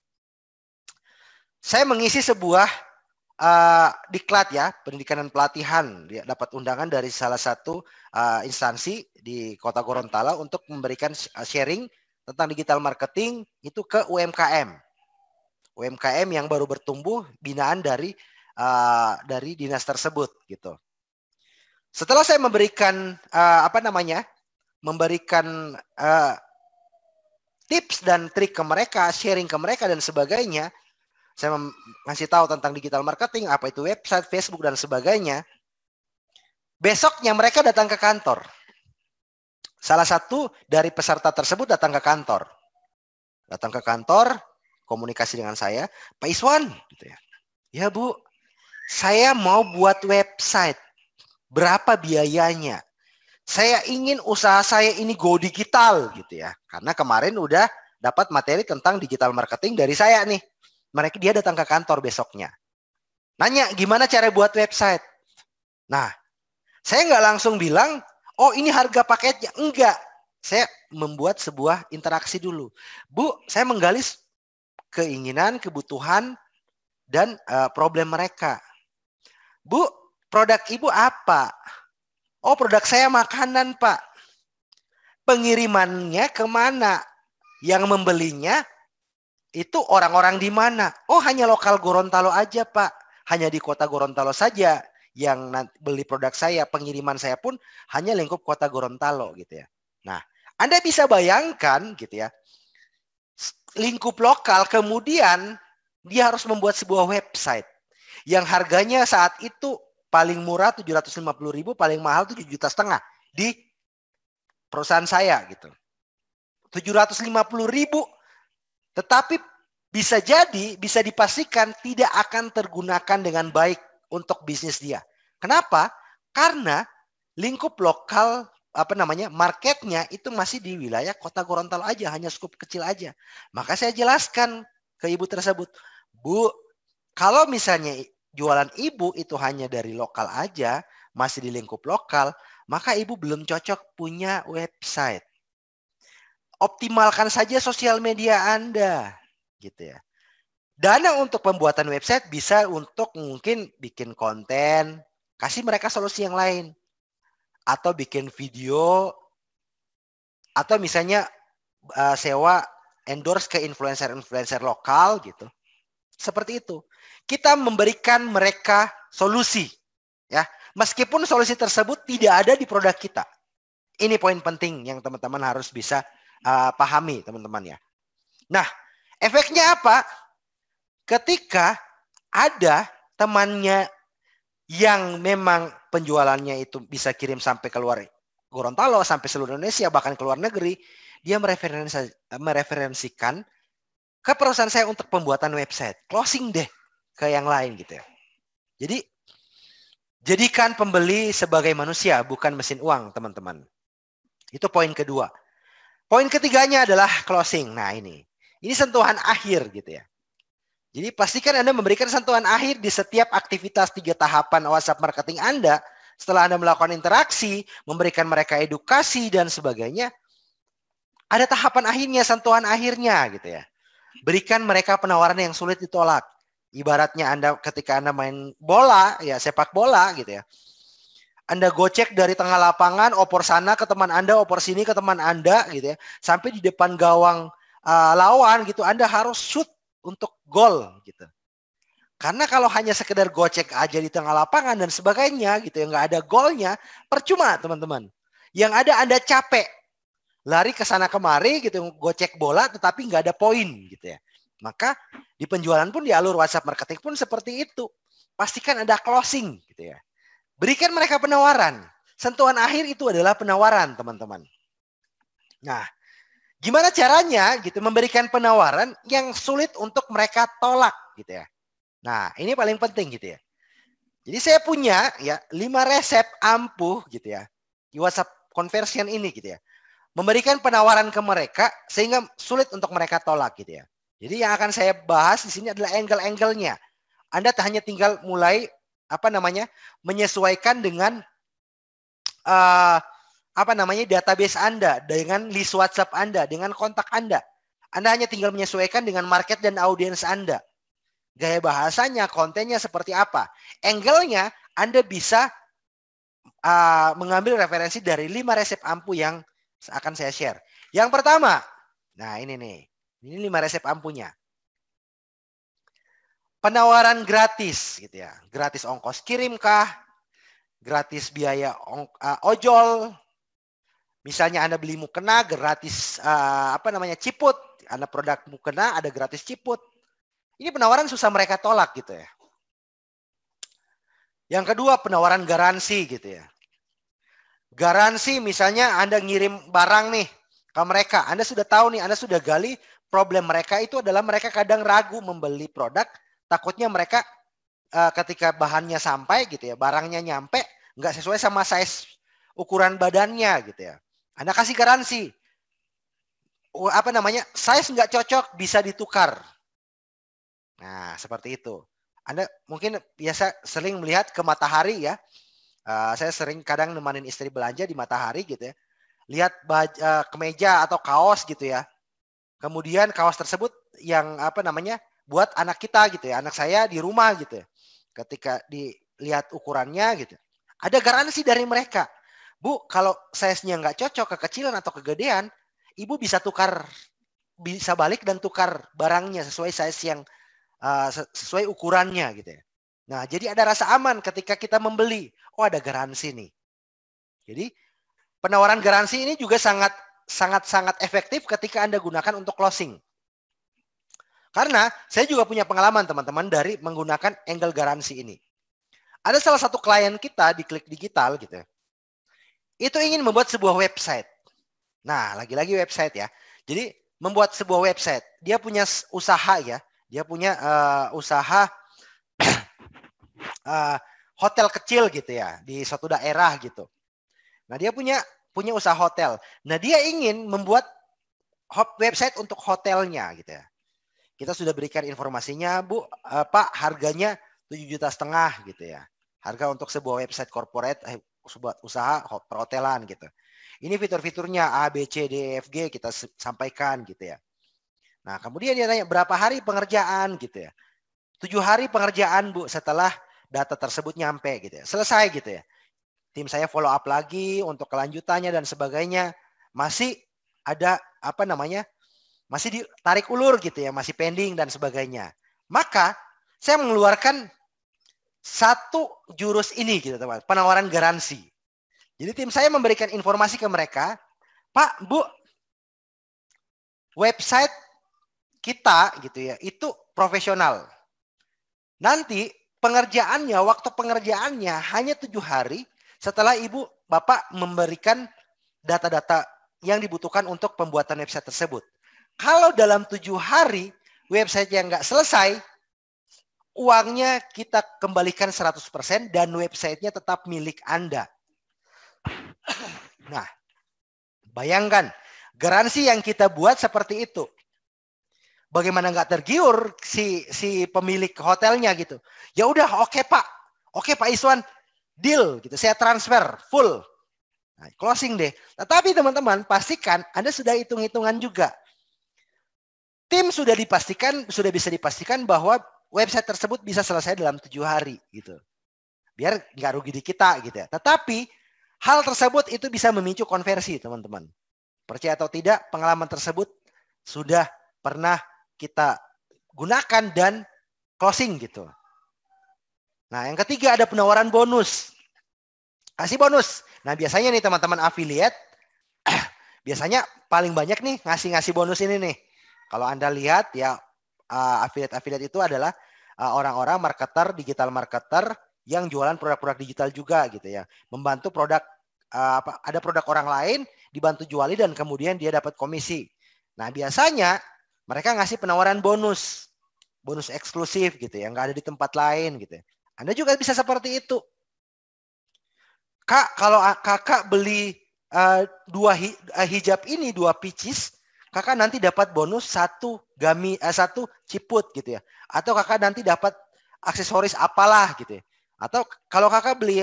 Saya mengisi sebuah diklat ya, pendidikan dan pelatihan. Dia dapat undangan dari salah satu instansi di Kota Gorontalo untuk memberikan sharing tentang digital marketing itu ke UMKM. UMKM yang baru bertumbuh binaan dari dinas tersebut gitu. Setelah saya memberikan memberikan tips dan trik ke mereka, sharing ke mereka dan sebagainya, saya ngasih tahu tentang digital marketing, apa itu website, Facebook dan sebagainya. Besoknya mereka datang ke kantor. Salah satu dari peserta tersebut datang ke kantor. Datang ke kantor, komunikasi dengan saya, Pak Iswan, gitu ya. Ya Bu, saya mau buat website. Berapa biayanya? Saya ingin usaha saya ini go digital gitu ya. Karena kemarin udah dapat materi tentang digital marketing dari saya nih. Dia datang ke kantor besoknya. Nanya gimana cara buat website. Nah, saya nggak langsung bilang, oh ini harga paketnya. Enggak. Saya membuat sebuah interaksi dulu. Bu, saya menggali keinginan, kebutuhan, dan problem mereka. Bu, produk Ibu apa? Oh, produk saya makanan, Pak. Pengirimannya kemana? Yang membelinya itu orang-orang di mana? Oh, hanya lokal Gorontalo aja, Pak. Hanya di kota Gorontalo saja yang beli produk saya. Pengiriman saya pun hanya lingkup kota Gorontalo gitu ya. Nah, Anda bisa bayangkan gitu ya. Lingkup lokal kemudian dia harus membuat sebuah website yang harganya saat itu paling murah 750.000, paling mahal 7,5 juta di perusahaan saya gitu. 750.000. Tetapi bisa dipastikan tidak akan tergunakan dengan baik untuk bisnis dia. Kenapa? Karena lingkup lokal marketnya itu masih di wilayah kota Gorontalo aja, hanya skup kecil aja. Maka saya jelaskan ke ibu tersebut, Bu, kalau misalnya jualan ibu itu hanya dari lokal aja, masih di lingkup lokal, maka ibu belum cocok punya website. Optimalkan saja sosial media Anda, gitu ya. Dana untuk pembuatan website bisa untuk mungkin bikin konten, kasih mereka solusi yang lain. Atau bikin video, atau misalnya sewa endorse ke influencer-influencer lokal gitu. Seperti itu. Kita memberikan mereka solusi, ya. Meskipun solusi tersebut tidak ada di produk kita. Ini poin penting yang teman-teman harus bisa pahami, teman-teman ya. Nah, efeknya apa? Ketika ada temannya yang memang penjualannya itu bisa kirim sampai keluar Gorontalo, sampai seluruh Indonesia, bahkan ke luar negeri, dia mereferensikan ke perusahaan saya untuk pembuatan website. Closing deh ke yang lain gitu ya. Jadi, jadikan pembeli sebagai manusia, bukan mesin uang, teman-teman. Itu poin kedua. Poin ketiganya adalah closing. Nah ini sentuhan akhir gitu ya. Jadi pastikan Anda memberikan sentuhan akhir di setiap aktivitas 3 tahapan WhatsApp marketing Anda. Setelah Anda melakukan interaksi, memberikan mereka edukasi dan sebagainya, ada tahapan akhirnya, sentuhan akhirnya gitu ya. Berikan mereka penawaran yang sulit ditolak. Ibaratnya ketika Anda main bola, ya sepak bola gitu ya. Anda gocek dari tengah lapangan, opor sana ke teman Anda, opor sini ke teman Anda gitu ya. Sampai di depan gawang lawan gitu, Anda harus shoot untuk gol gitu. Karena kalau hanya sekedar gocek aja di tengah lapangan dan sebagainya gitu ya, nggak ada golnya, percuma teman-teman. Yang ada Anda capek. Lari ke sana kemari gitu, gocek bola tetapi nggak ada poin gitu ya. Maka di penjualan pun di alur WhatsApp marketing pun seperti itu. Pastikan ada closing gitu ya. Berikan mereka penawaran. Sentuhan akhir itu adalah penawaran, teman-teman. Nah, gimana caranya gitu memberikan penawaran yang sulit untuk mereka tolak gitu ya. Nah, ini paling penting gitu ya. Jadi saya punya ya 5 resep ampuh gitu ya. Di WhatsApp conversion ini gitu ya. Memberikan penawaran ke mereka sehingga sulit untuk mereka tolak gitu ya. Jadi yang akan saya bahas di sini adalah angle-angle-nya. Anda hanya tinggal mulai menyesuaikan dengan database Anda, dengan list WhatsApp Anda, dengan kontak Anda. Anda hanya tinggal menyesuaikan dengan market dan audiens Anda. Gaya bahasanya, kontennya seperti apa. Angle-nya Anda bisa mengambil referensi dari 5 resep ampuh yang akan saya share. Yang pertama, nah ini nih. Ini 5 resep ampuhnya. Penawaran gratis gitu ya. Gratis ongkos kirimkah? Gratis biaya ojol. Misalnya Anda beli mukena gratis ciput. Anda produk mukena ada gratis ciput. Ini penawaran susah mereka tolak gitu ya. Yang kedua penawaran garansi gitu ya. Garansi misalnya Anda ngirim barang nih ke mereka. Anda sudah tahu nih, Anda sudah gali problem mereka itu adalah mereka kadang ragu membeli produk. Takutnya mereka ketika bahannya sampai gitu ya, barangnya nyampe nggak sesuai sama size ukuran badannya gitu ya. Anda kasih garansi. Size nggak cocok bisa ditukar. Nah, seperti itu. Anda mungkin biasa sering melihat ke Matahari ya. Saya sering kadang nemanin istri belanja di Matahari gitu ya. Lihat kemeja atau kaos gitu ya. Kemudian kaos tersebut yang buat anak kita gitu ya. Anak saya di rumah gitu ya. Ketika dilihat ukurannya gitu. Ada garansi dari mereka. Bu, kalau size-nya nggak cocok, kekecilan atau kegedean, Ibu bisa balik dan tukar barangnya sesuai size yang sesuai ukurannya gitu ya. Nah, jadi ada rasa aman ketika kita membeli. Oh, ada garansi nih. Jadi penawaran garansi ini juga sangat efektif ketika Anda gunakan untuk closing. Karena saya juga punya pengalaman teman-teman dari menggunakan angle garansi ini. Ada salah satu klien kita di Klik Digital gitu ya. Itu ingin membuat sebuah website. Nah, lagi-lagi website ya. Jadi membuat sebuah website. Dia punya usaha ya. Dia punya usaha hotel kecil gitu ya. Di suatu daerah gitu. Nah, dia punya usaha hotel. Nah, dia ingin membuat website untuk hotelnya gitu ya. Kita sudah berikan informasinya, Bu, Pak, harganya 7,5 juta gitu ya. Harga untuk sebuah website corporate, sebuah usaha perhotelan gitu. Ini fitur-fiturnya A, B, C, D, E, F, G kita sampaikan gitu ya. Nah, kemudian dia tanya berapa hari pengerjaan gitu ya. 7 hari pengerjaan, Bu, setelah data tersebut nyampe gitu ya. Selesai gitu ya. Tim saya follow up lagi untuk kelanjutannya dan sebagainya. Masih ada masih ditarik ulur gitu ya, masih pending dan sebagainya. Maka saya mengeluarkan satu jurus ini gitu teman, penawaran garansi. Jadi tim saya memberikan informasi ke mereka, Pak, Bu, website kita gitu ya, itu profesional. Nanti waktu pengerjaannya hanya 7 hari setelah Ibu Bapak memberikan data-data yang dibutuhkan untuk pembuatan website tersebut. Kalau dalam 7 hari website yang nggak selesai, uangnya kita kembalikan 100% dan websitenya tetap milik Anda. Nah, bayangkan garansi yang kita buat seperti itu. Bagaimana nggak tergiur si pemilik hotelnya gitu. Ya udah, oke Pak Iswan, deal gitu. Saya transfer full. Nah, closing deh. Tetapi teman-teman pastikan Anda sudah hitung-hitungan juga. Tim sudah bisa dipastikan bahwa website tersebut bisa selesai dalam 7 hari gitu. Biar nggak rugi di kita gitu ya. Tetapi hal tersebut itu bisa memicu konversi teman-teman. Percaya atau tidak, pengalaman tersebut sudah pernah kita gunakan dan closing gitu. Nah, yang ketiga ada penawaran bonus. Kasih bonus. Nah, biasanya nih teman-teman affiliate, biasanya paling banyak nih ngasih bonus ini nih. Kalau Anda lihat ya, affiliate itu adalah orang-orang digital marketer yang jualan produk-produk digital juga gitu ya. Membantu ada produk orang lain dibantu juali dan kemudian dia dapat komisi. Nah, biasanya mereka ngasih penawaran bonus eksklusif gitu ya, nggak ada di tempat lain gitu ya. Anda juga bisa seperti itu. Kak, kalau kakak beli 2 hijab ini, 2 pieces, kakak nanti dapat bonus 1 ciput gitu ya. Atau kakak nanti dapat aksesoris apalah gitu ya. Atau kalau kakak beli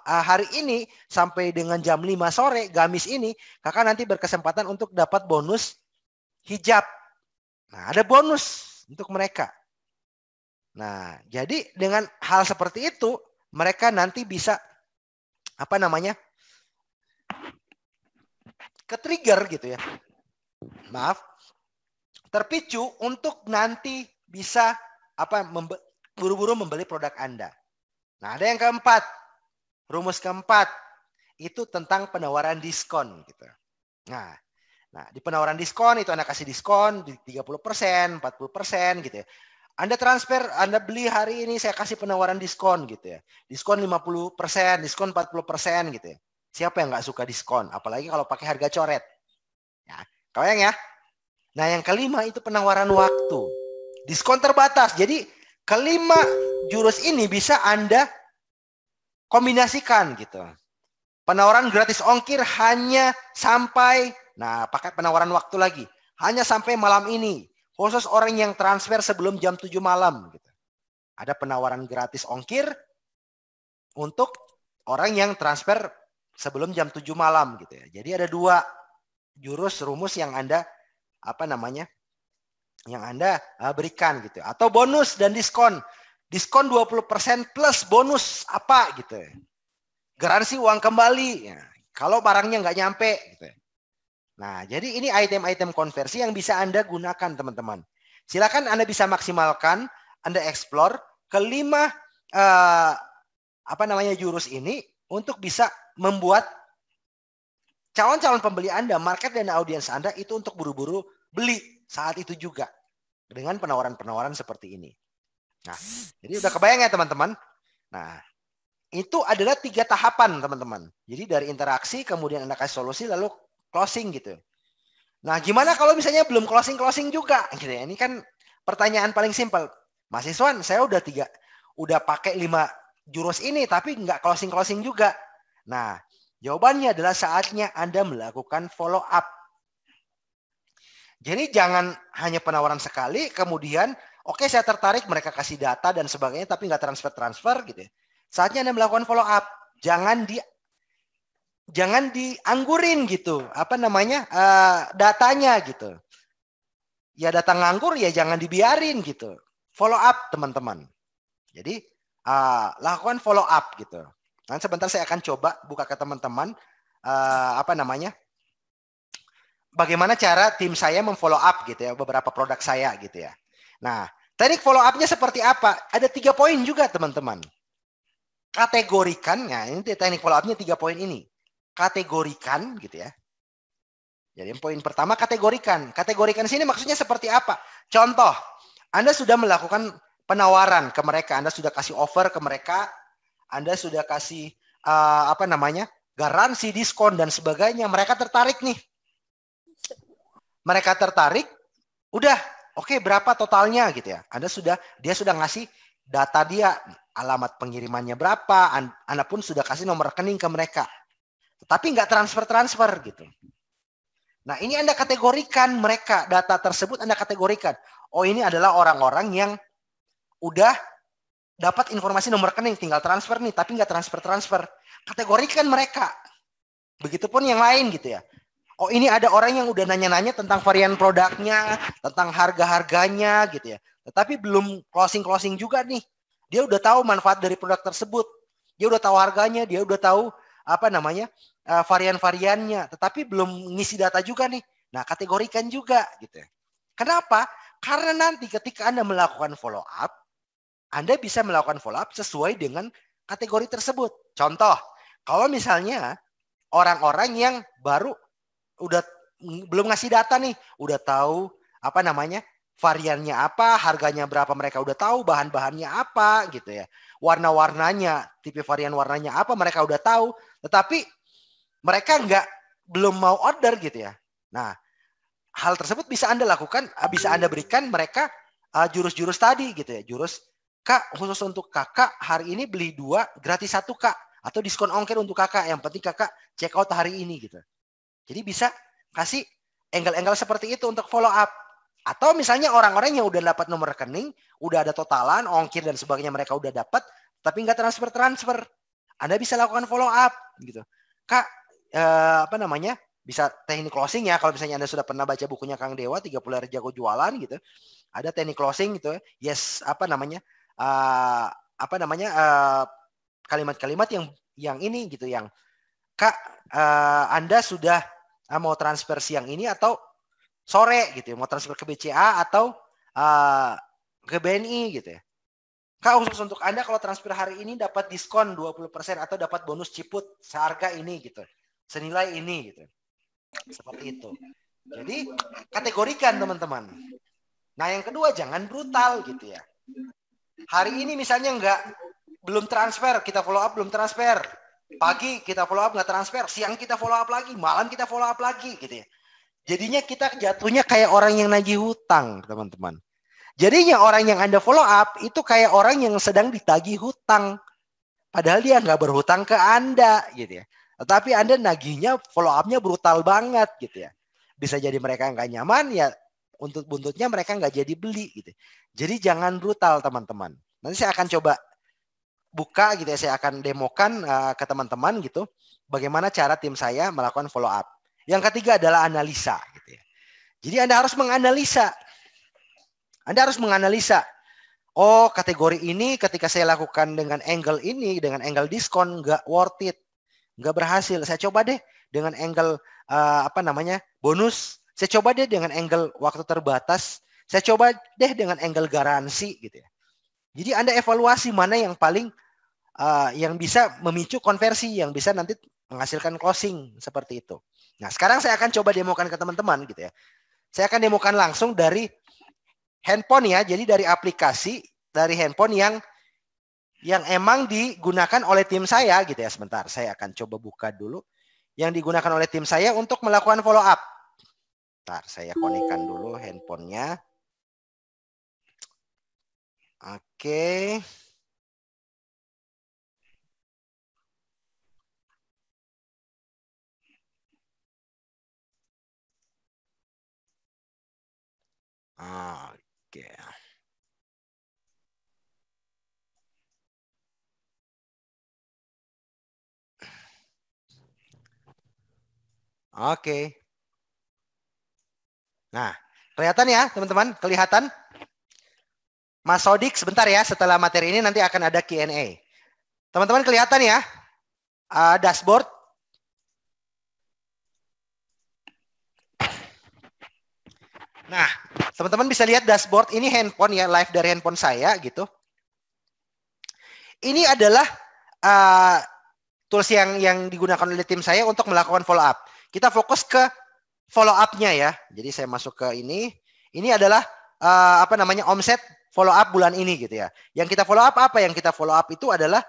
hari ini sampai dengan jam 5 sore, gamis ini, kakak nanti berkesempatan untuk dapat bonus hijab. Nah, ada bonus untuk mereka. Nah, jadi dengan hal seperti itu, mereka nanti bisa ke-trigger gitu ya. Maaf, terpicu untuk nanti bisa buru-buru membeli produk Anda. Nah, ada yang keempat. Rumus keempat itu tentang penawaran diskon gitu. Nah, di penawaran diskon itu Anda kasih diskon di 30%, 40% gitu ya. Anda transfer, Anda beli hari ini saya kasih penawaran diskon gitu ya. Diskon 50%, diskon 40% gitu ya. Siapa yang nggak suka diskon? Apalagi kalau pakai harga coret. Ya, kebayang ya? Nah, yang kelima itu penawaran waktu. Diskon terbatas. Jadi kelima jurus ini bisa Anda kombinasikan gitu. Penawaran gratis ongkir hanya sampai, pakai penawaran waktu lagi. Hanya sampai malam ini. Khusus orang yang transfer sebelum jam 7 malam. Gitu. Ada penawaran gratis ongkir untuk orang yang transfer sebelum jam 7 malam. Gitu ya. Jadi ada 2 jurus rumus yang Anda yang Anda berikan gitu. Atau bonus dan diskon. Diskon 20% plus bonus apa gitu. Garansi uang kembali. Ya, kalau barangnya nggak nyampe gitu. Nah, jadi ini item-item konversi yang bisa Anda gunakan teman-teman. Silakan Anda bisa maksimalkan, Anda explore kelima jurus ini untuk bisa membuat calon-calon pembeli Anda, market dan audiens Anda itu untuk buru-buru beli saat itu juga dengan penawaran-penawaran seperti ini. Nah, jadi udah kebayang ya teman-teman? Nah, itu adalah 3 tahapan teman-teman. Jadi dari interaksi, kemudian Anda kasih solusi, lalu closing gitu. Nah, gimana kalau misalnya belum closing juga? Gitu ya. Ini kan pertanyaan paling simpel. Mas Iswan, saya udah pakai 5 jurus ini, tapi nggak closing juga. Nah, jawabannya adalah saatnya Anda melakukan follow up. Jadi jangan hanya penawaran sekali, kemudian oke, saya tertarik, mereka kasih data dan sebagainya, tapi nggak transfer gitu ya. Saatnya Anda melakukan follow up. Jangan dianggurin gitu. Datanya gitu. Ya data nganggur ya jangan dibiarin gitu. Follow up teman-teman. Jadi lakukan follow up gitu. Nanti sebentar saya akan coba buka ke teman-teman bagaimana cara tim saya memfollow up gitu ya beberapa produk saya gitu ya. Nah, teknik follow up-nya seperti apa? Ada 3 poin juga teman-teman. Kategorikan, nah ini teknik follow up-nya 3 poin ini. Kategorikan gitu ya. Jadi poin pertama kategorikan. Kategorikan sini maksudnya seperti apa? Contoh, Anda sudah melakukan penawaran ke mereka, Anda sudah kasih offer ke mereka, Anda sudah kasih garansi, diskon dan sebagainya. Mereka tertarik nih. Mereka tertarik, udah, oke, berapa totalnya gitu ya. Dia sudah ngasih data dia, alamat pengirimannya berapa, Anda pun sudah kasih nomor rekening ke mereka. Tapi nggak transfer gitu. Nah, ini Anda kategorikan mereka, data tersebut Anda kategorikan. Oh, ini adalah orang-orang yang udah dapat informasi nomor rekening, tinggal transfer nih, tapi nggak transfer. Kategorikan mereka. Begitupun yang lain gitu ya. Oh, ini ada orang yang udah nanya-nanya tentang varian produknya, tentang harga-harganya gitu ya. Tetapi belum closing juga nih. Dia udah tahu manfaat dari produk tersebut. Dia udah tahu harganya, dia udah tahu varian-variannya, tetapi belum ngisi data juga nih. Nah, kategorikan juga gitu. Kenapa? Karena nanti ketika Anda melakukan follow up, Anda bisa melakukan follow up sesuai dengan kategori tersebut. Contoh, kalau misalnya orang-orang yang baru udah belum ngasih data nih, udah tahu variannya apa, harganya berapa, mereka udah tahu bahan-bahannya apa gitu ya. Warna-warnanya, tipe varian warnanya apa mereka udah tahu, tetapi mereka belum mau order gitu ya. Nah, hal tersebut bisa Anda lakukan, bisa Anda berikan mereka jurus-jurus tadi gitu ya. Jurus, Kak, khusus untuk kakak hari ini beli 2 gratis 1 Kak, atau diskon ongkir untuk kakak, yang penting kakak check out hari ini gitu. Jadi bisa kasih angle-angle seperti itu untuk follow up. Atau misalnya orang-orang yang udah dapat nomor rekening, udah ada totalan, ongkir dan sebagainya mereka udah dapat, tapi nggak transfer. Anda bisa lakukan follow up gitu. Kak, apa namanya? Bisa teknik closing ya. Kalau misalnya Anda sudah pernah baca bukunya Kang Dewa, 30 hari jago jualan gitu. Ada teknik closing gitu. Yes, apa namanya? Kalimat-kalimat yang ini gitu, yang Kak, Anda sudah mau transfer siang ini atau sore gitu ya, mau transfer ke BCA atau ke BNI gitu ya. Kak, khusus untuk Anda kalau transfer hari ini dapat diskon 20% atau dapat bonus ciput seharga ini gitu. Senilai ini gitu. Seperti itu. Jadi kategorikan teman-teman. Nah, yang kedua jangan brutal gitu ya. Hari ini misalnya belum transfer, kita follow up belum transfer. Pagi kita follow up nggak transfer, siang kita follow up lagi, malam kita follow up lagi gitu ya. Jadinya kita jatuhnya kayak orang yang nagih hutang, teman-teman. Jadinya orang yang Anda follow up itu kayak orang yang sedang ditagih hutang. Padahal dia nggak berhutang ke Anda gitu ya. Tetapi Anda nagihnya follow up-nya brutal banget gitu ya. Bisa jadi mereka nggak nyaman ya, untuk buntutnya mereka nggak jadi beli gitu. Jadi jangan brutal teman-teman. Nanti saya akan coba buka gitu ya, saya akan demokan ke teman-teman gitu. Bagaimana cara tim saya melakukan follow up. Yang ketiga adalah analisa gitu ya. Jadi Anda harus menganalisa. Anda harus menganalisa, oh kategori ini ketika saya lakukan dengan angle ini, dengan angle diskon nggak worth it, nggak berhasil. Saya coba deh dengan angle bonus. Saya coba deh dengan angle waktu terbatas. Saya coba deh dengan angle garansi gitu ya. Jadi Anda evaluasi mana yang paling yang bisa memicu konversi, yang bisa nanti menghasilkan closing seperti itu. Nah sekarang saya akan coba demokan ke teman-teman gitu ya. Saya akan demokan langsung dari handphone ya, jadi dari aplikasi, dari handphone yang emang digunakan oleh tim saya gitu ya. Sebentar, saya akan coba buka dulu yang digunakan oleh tim saya untuk melakukan follow up. Bentar, saya konekkan dulu handphonenya. Oke. Oke. Oke. Nah, kelihatan ya teman-teman? Kelihatan? Mas Sodik, sebentar ya, setelah materi ini nanti akan ada Q&A. Teman-teman kelihatan ya? Dashboard. Nah, teman-teman bisa lihat dashboard ini handphone ya, live dari handphone saya gitu. Ini adalah tools yang digunakan oleh tim saya untuk melakukan follow up. Kita fokus ke follow up-nya ya. Jadi saya masuk ke ini. Ini adalah omset follow up bulan ini gitu ya. Yang kita follow up apa? Yang kita follow up itu adalah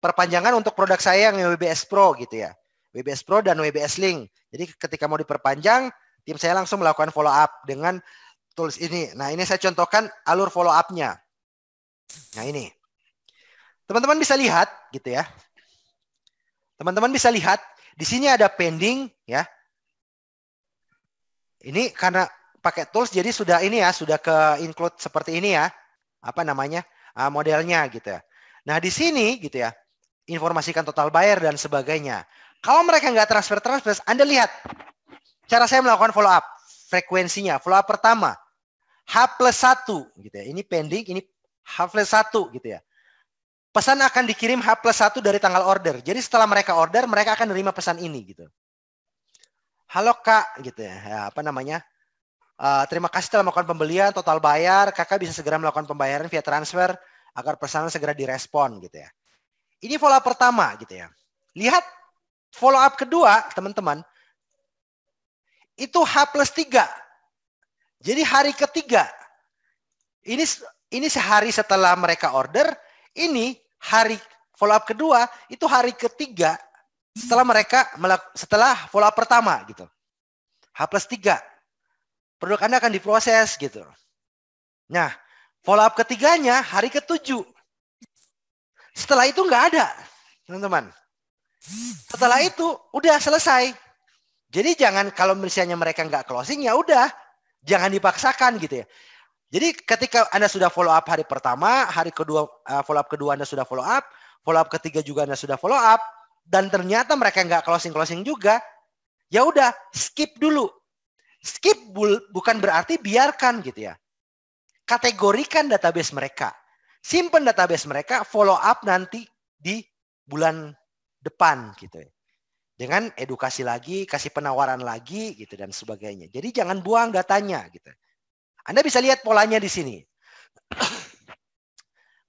perpanjangan untuk produk saya yang WBS Pro gitu ya. WBS Pro dan WBS Link. Jadi ketika mau diperpanjang, tim saya langsung melakukan follow up dengan tools ini. Nah, ini saya contohkan alur follow up-nya. Nah, ini. Teman-teman bisa lihat gitu ya. Teman-teman bisa lihat di sini ada pending ya. Ini karena pakai tools jadi sudah ini ya, sudah ke include seperti ini ya. Modelnya gitu ya. Nah, di sini gitu ya. Informasikan total buyer dan sebagainya. Kalau mereka nggak transfer, Anda lihat cara saya melakukan follow up. Frekuensinya, follow up pertama H+1 gitu ya. Ini pending, ini H+1 gitu ya. Pesan akan dikirim H+1 dari tanggal order. Jadi setelah mereka order, mereka akan menerima pesan ini gitu. Halo Kak gitu ya. Terima kasih telah melakukan pembelian, total bayar. Kakak bisa segera melakukan pembayaran via transfer agar pesanan segera direspon gitu ya. Ini follow up pertama gitu ya. Lihat follow up kedua, teman-teman. Itu H+3. Jadi hari ketiga. Ini sehari setelah mereka order, ini hari follow up kedua, itu hari ketiga setelah follow up pertama gitu. H+3. Produk Anda akan diproses gitu. Nah, follow up ketiganya hari ke-7. Setelah itu nggak ada, teman-teman. Setelah itu udah selesai. Jadi jangan kalau misalnya mereka nggak closing ya udah, jangan dipaksakan gitu ya. Jadi ketika Anda sudah follow up hari pertama, hari kedua follow up kedua Anda sudah follow up ketiga juga Anda sudah follow up, dan ternyata mereka nggak closing juga, ya udah skip dulu. Skip bukan berarti biarkan gitu ya. Kategorikan database mereka, simpan database mereka, follow up nanti di bulan depan gitu ya. Dengan edukasi lagi, kasih penawaran lagi gitu dan sebagainya. Jadi jangan buang datanya gitu. Anda bisa lihat polanya di sini.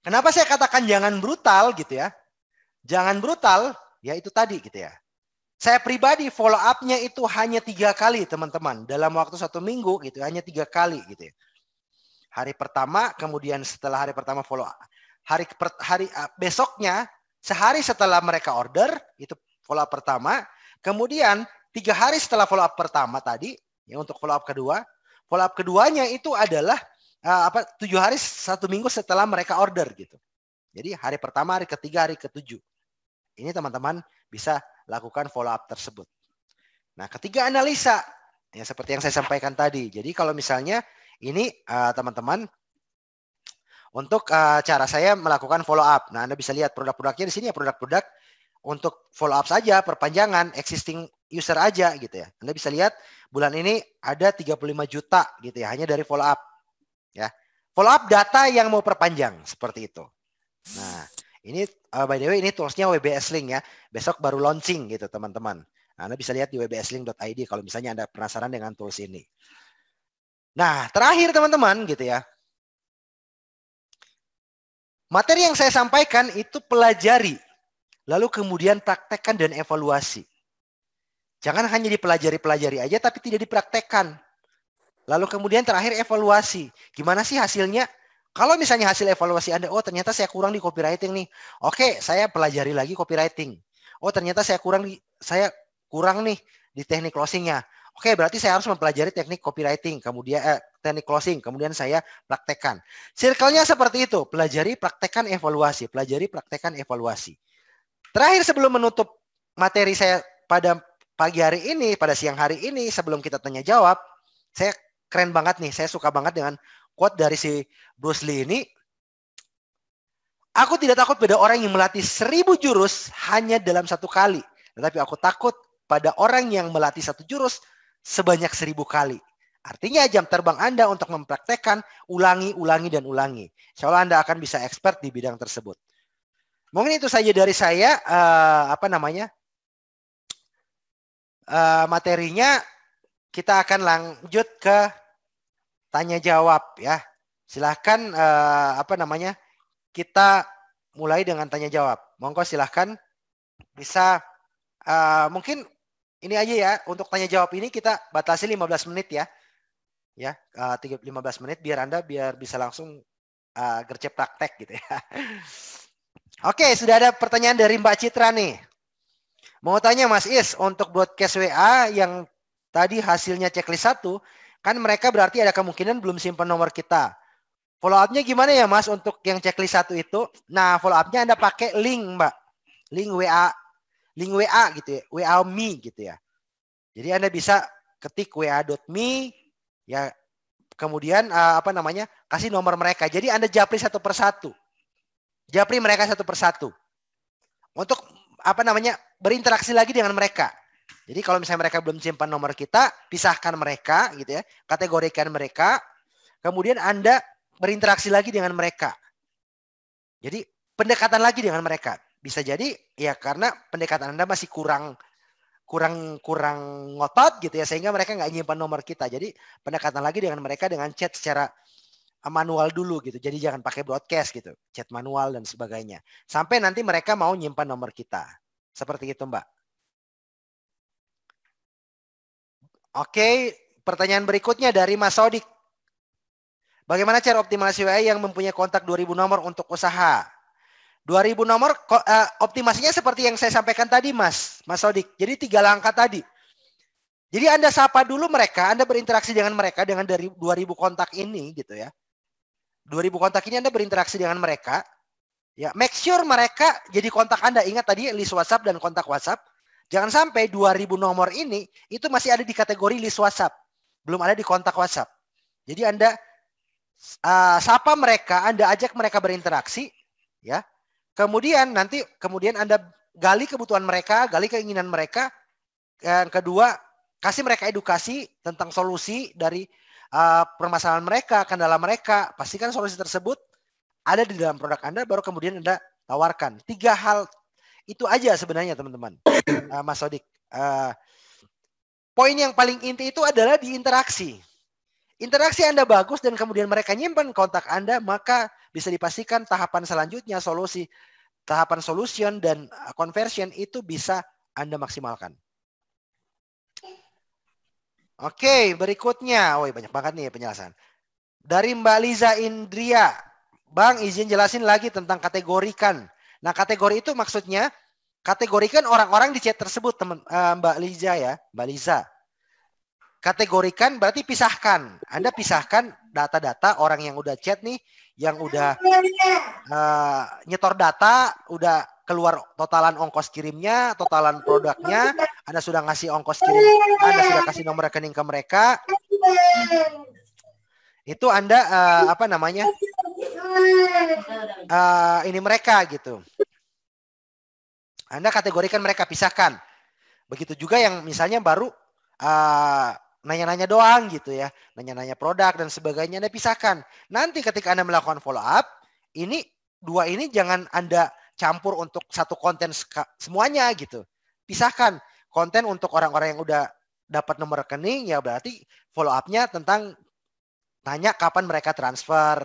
Kenapa saya katakan jangan brutal gitu ya? Jangan brutal, ya itu tadi gitu ya. Saya pribadi follow up-nya itu hanya 3 kali teman-teman. Dalam waktu 1 minggu gitu, hanya 3 kali gitu ya. Hari pertama, kemudian setelah hari pertama follow up. Besoknya, sehari setelah mereka order, itu follow up pertama. Kemudian 3 hari setelah follow up pertama tadi, ya untuk follow up kedua. Follow up keduanya itu adalah 7 hari 1 minggu setelah mereka order gitu. Jadi hari pertama, hari ketiga, hari ketujuh. Ini teman-teman bisa lakukan follow up tersebut. Nah, ketiga analisa, ya seperti yang saya sampaikan tadi. Jadi kalau misalnya ini teman-teman untuk cara saya melakukan follow up. Nah, Anda bisa lihat produk-produknya di sini ya, produk-produk untuk follow up saja, perpanjangan existing user aja gitu ya. Anda bisa lihat bulan ini ada 35 juta gitu ya, hanya dari follow up. Ya. Follow up data yang mau perpanjang seperti itu. Nah, ini by the way ini toolsnya WBS Link ya. Besok baru launching gitu teman-teman. Nah, Anda bisa lihat di wbslink.id kalau misalnya Anda penasaran dengan tools ini. Nah, terakhir teman-teman gitu ya. Materi yang saya sampaikan itu pelajari. Lalu kemudian praktekkan dan evaluasi. Jangan hanya dipelajari aja tapi tidak dipraktekkan. Lalu kemudian terakhir evaluasi. Gimana sih hasilnya? Kalau misalnya hasil evaluasi Anda, oh ternyata saya kurang di copywriting nih. Oke, saya pelajari lagi copywriting. Oh ternyata saya kurang nih di teknik closingnya. Oke, berarti saya harus mempelajari teknik copywriting, kemudian teknik closing, kemudian saya praktekkan. Circle-nya seperti itu, pelajari, praktekkan, evaluasi, pelajari, praktekkan, evaluasi. Terakhir sebelum menutup materi saya pada pagi hari ini, pada siang hari ini, sebelum kita tanya jawab, saya keren banget nih, saya suka banget dengan quote dari si Bruce Lee ini. Aku tidak takut pada orang yang melatih 1000 jurus hanya dalam 1 kali. Tetapi aku takut pada orang yang melatih 1 jurus sebanyak 1000 kali. Artinya jam terbang Anda untuk mempraktekkan, ulangi. Insya Allah Anda akan bisa expert di bidang tersebut. Mungkin itu saja dari saya. Materinya kita akan lanjut ke tanya jawab ya. Silahkan kita mulai dengan tanya jawab. Monggo silahkan bisa mungkin ini aja ya, untuk tanya jawab ini kita batasi 15 menit ya. Ya, 15 menit biar Anda bisa langsung gercep praktek gitu ya. Oke, sudah ada pertanyaan dari Mbak Citra nih. Mau tanya Mas Is, untuk broadcast WA yang tadi hasilnya checklist 1, kan mereka berarti ada kemungkinan belum simpan nomor kita. Follow up-nya gimana ya Mas untuk yang checklist 1 itu? Nah, follow up-nya Anda pakai link Mbak. Link WA gitu ya. WA Me gitu ya. Jadi Anda bisa ketik wa.me ya, kemudian kasih nomor mereka. Jadi Anda japri satu persatu. Japri mereka satu persatu. Untuk berinteraksi lagi dengan mereka. Jadi kalau misalnya mereka belum simpan nomor kita, pisahkan mereka gitu ya, kategorikan mereka, kemudian Anda berinteraksi lagi dengan mereka. Jadi pendekatan lagi dengan mereka. Bisa jadi ya karena pendekatan Anda masih kurang ngotot gitu ya, sehingga mereka nggak nyimpan nomor kita. Jadi pendekatan lagi dengan mereka dengan chat secara manual dulu gitu. Jadi jangan pakai broadcast gitu, chat manual dan sebagainya. Sampai nanti mereka mau nyimpan nomor kita. Seperti itu Mbak. Oke, pertanyaan berikutnya dari Mas Sodik. Bagaimana cara optimasi WA yang mempunyai kontak 2000 nomor untuk usaha? 2000 nomor optimasinya seperti yang saya sampaikan tadi Mas Sodik. Jadi 3 langkah tadi. Jadi Anda sapa dulu mereka, Anda berinteraksi dengan mereka dengan dari 2000 kontak ini gitu ya. 2000 kontak ini Anda berinteraksi dengan mereka. Ya, make sure mereka jadi kontak Anda. Ingat tadi list WhatsApp dan kontak WhatsApp. Jangan sampai 2000 nomor ini itu masih ada di kategori list WhatsApp. Belum ada di kontak WhatsApp. Jadi Anda sapa mereka, Anda ajak mereka berinteraksi, ya. Kemudian Anda gali kebutuhan mereka, gali keinginan mereka. Yang kedua, kasih mereka edukasi tentang solusi dari permasalahan mereka, kendala mereka. Pastikan solusi tersebut ada di dalam produk Anda, baru kemudian Anda tawarkan. 3 hal itu aja sebenarnya teman-teman. Mas Sodik. Poin yang paling inti itu adalah di interaksi. Interaksi Anda bagus dan kemudian mereka nyimpan kontak Anda, maka bisa dipastikan tahapan selanjutnya, tahapan solution dan conversion itu bisa Anda maksimalkan. Oke, berikutnya. Banyak banget nih penjelasan. Dari Mbak Liza Indria. Bang, izin jelasin lagi tentang kategorikan. Nah, kategori itu maksudnya kategorikan orang-orang di chat tersebut, Mbak Liza ya, Mbak Liza. Kategorikan berarti pisahkan. Anda pisahkan data-data orang yang udah chat nih, yang udah nyetor data, udah keluar totalan ongkos kirimnya, totalan produknya, Anda sudah ngasih ongkos kirim, Anda sudah kasih nomor rekening ke mereka. Itu Anda ini mereka gitu. Anda kategorikan mereka, pisahkan. Begitu juga yang misalnya baru nanya-nanya doang gitu ya, nanya-nanya produk dan sebagainya, Anda pisahkan. Nanti ketika Anda melakukan follow up, dua ini jangan Anda campur untuk satu konten semuanya gitu. Pisahkan konten untuk orang-orang yang udah dapat nomor rekening, ya berarti follow up-nya tentang tanya kapan mereka transfer.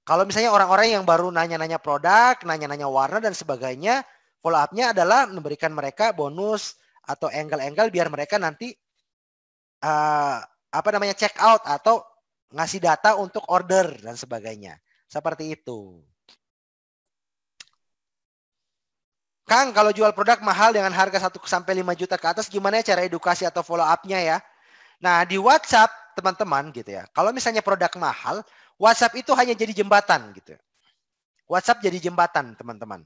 Kalau misalnya orang-orang yang baru nanya-nanya produk, nanya-nanya warna dan sebagainya, follow up-nya adalah memberikan mereka bonus atau angle-angle biar mereka nanti check out atau ngasih data untuk order dan sebagainya. Seperti itu. Kang, kalau jual produk mahal dengan harga 1-5 juta ke atas, gimana cara edukasi atau follow up-nya ya? Nah, di WhatsApp, teman-teman gitu ya. Kalau misalnya produk mahal, WhatsApp itu hanya jadi jembatan gitu. WhatsApp jadi jembatan, teman-teman.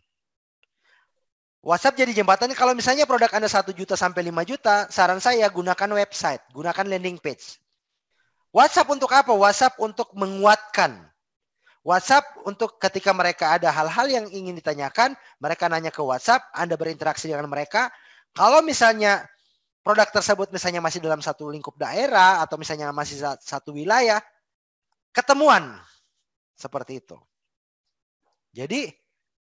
WhatsApp jadi jembatan. Kalau misalnya produk Anda 1 juta sampai 5 juta, saran saya gunakan website, gunakan landing page. WhatsApp untuk apa? WhatsApp untuk menguatkan. WhatsApp untuk ketika mereka ada hal-hal yang ingin ditanyakan, mereka nanya ke WhatsApp, Anda berinteraksi dengan mereka. Kalau misalnya produk tersebut misalnya masih dalam satu lingkup daerah atau misalnya masih satu wilayah, ketemuan. Seperti itu. Jadi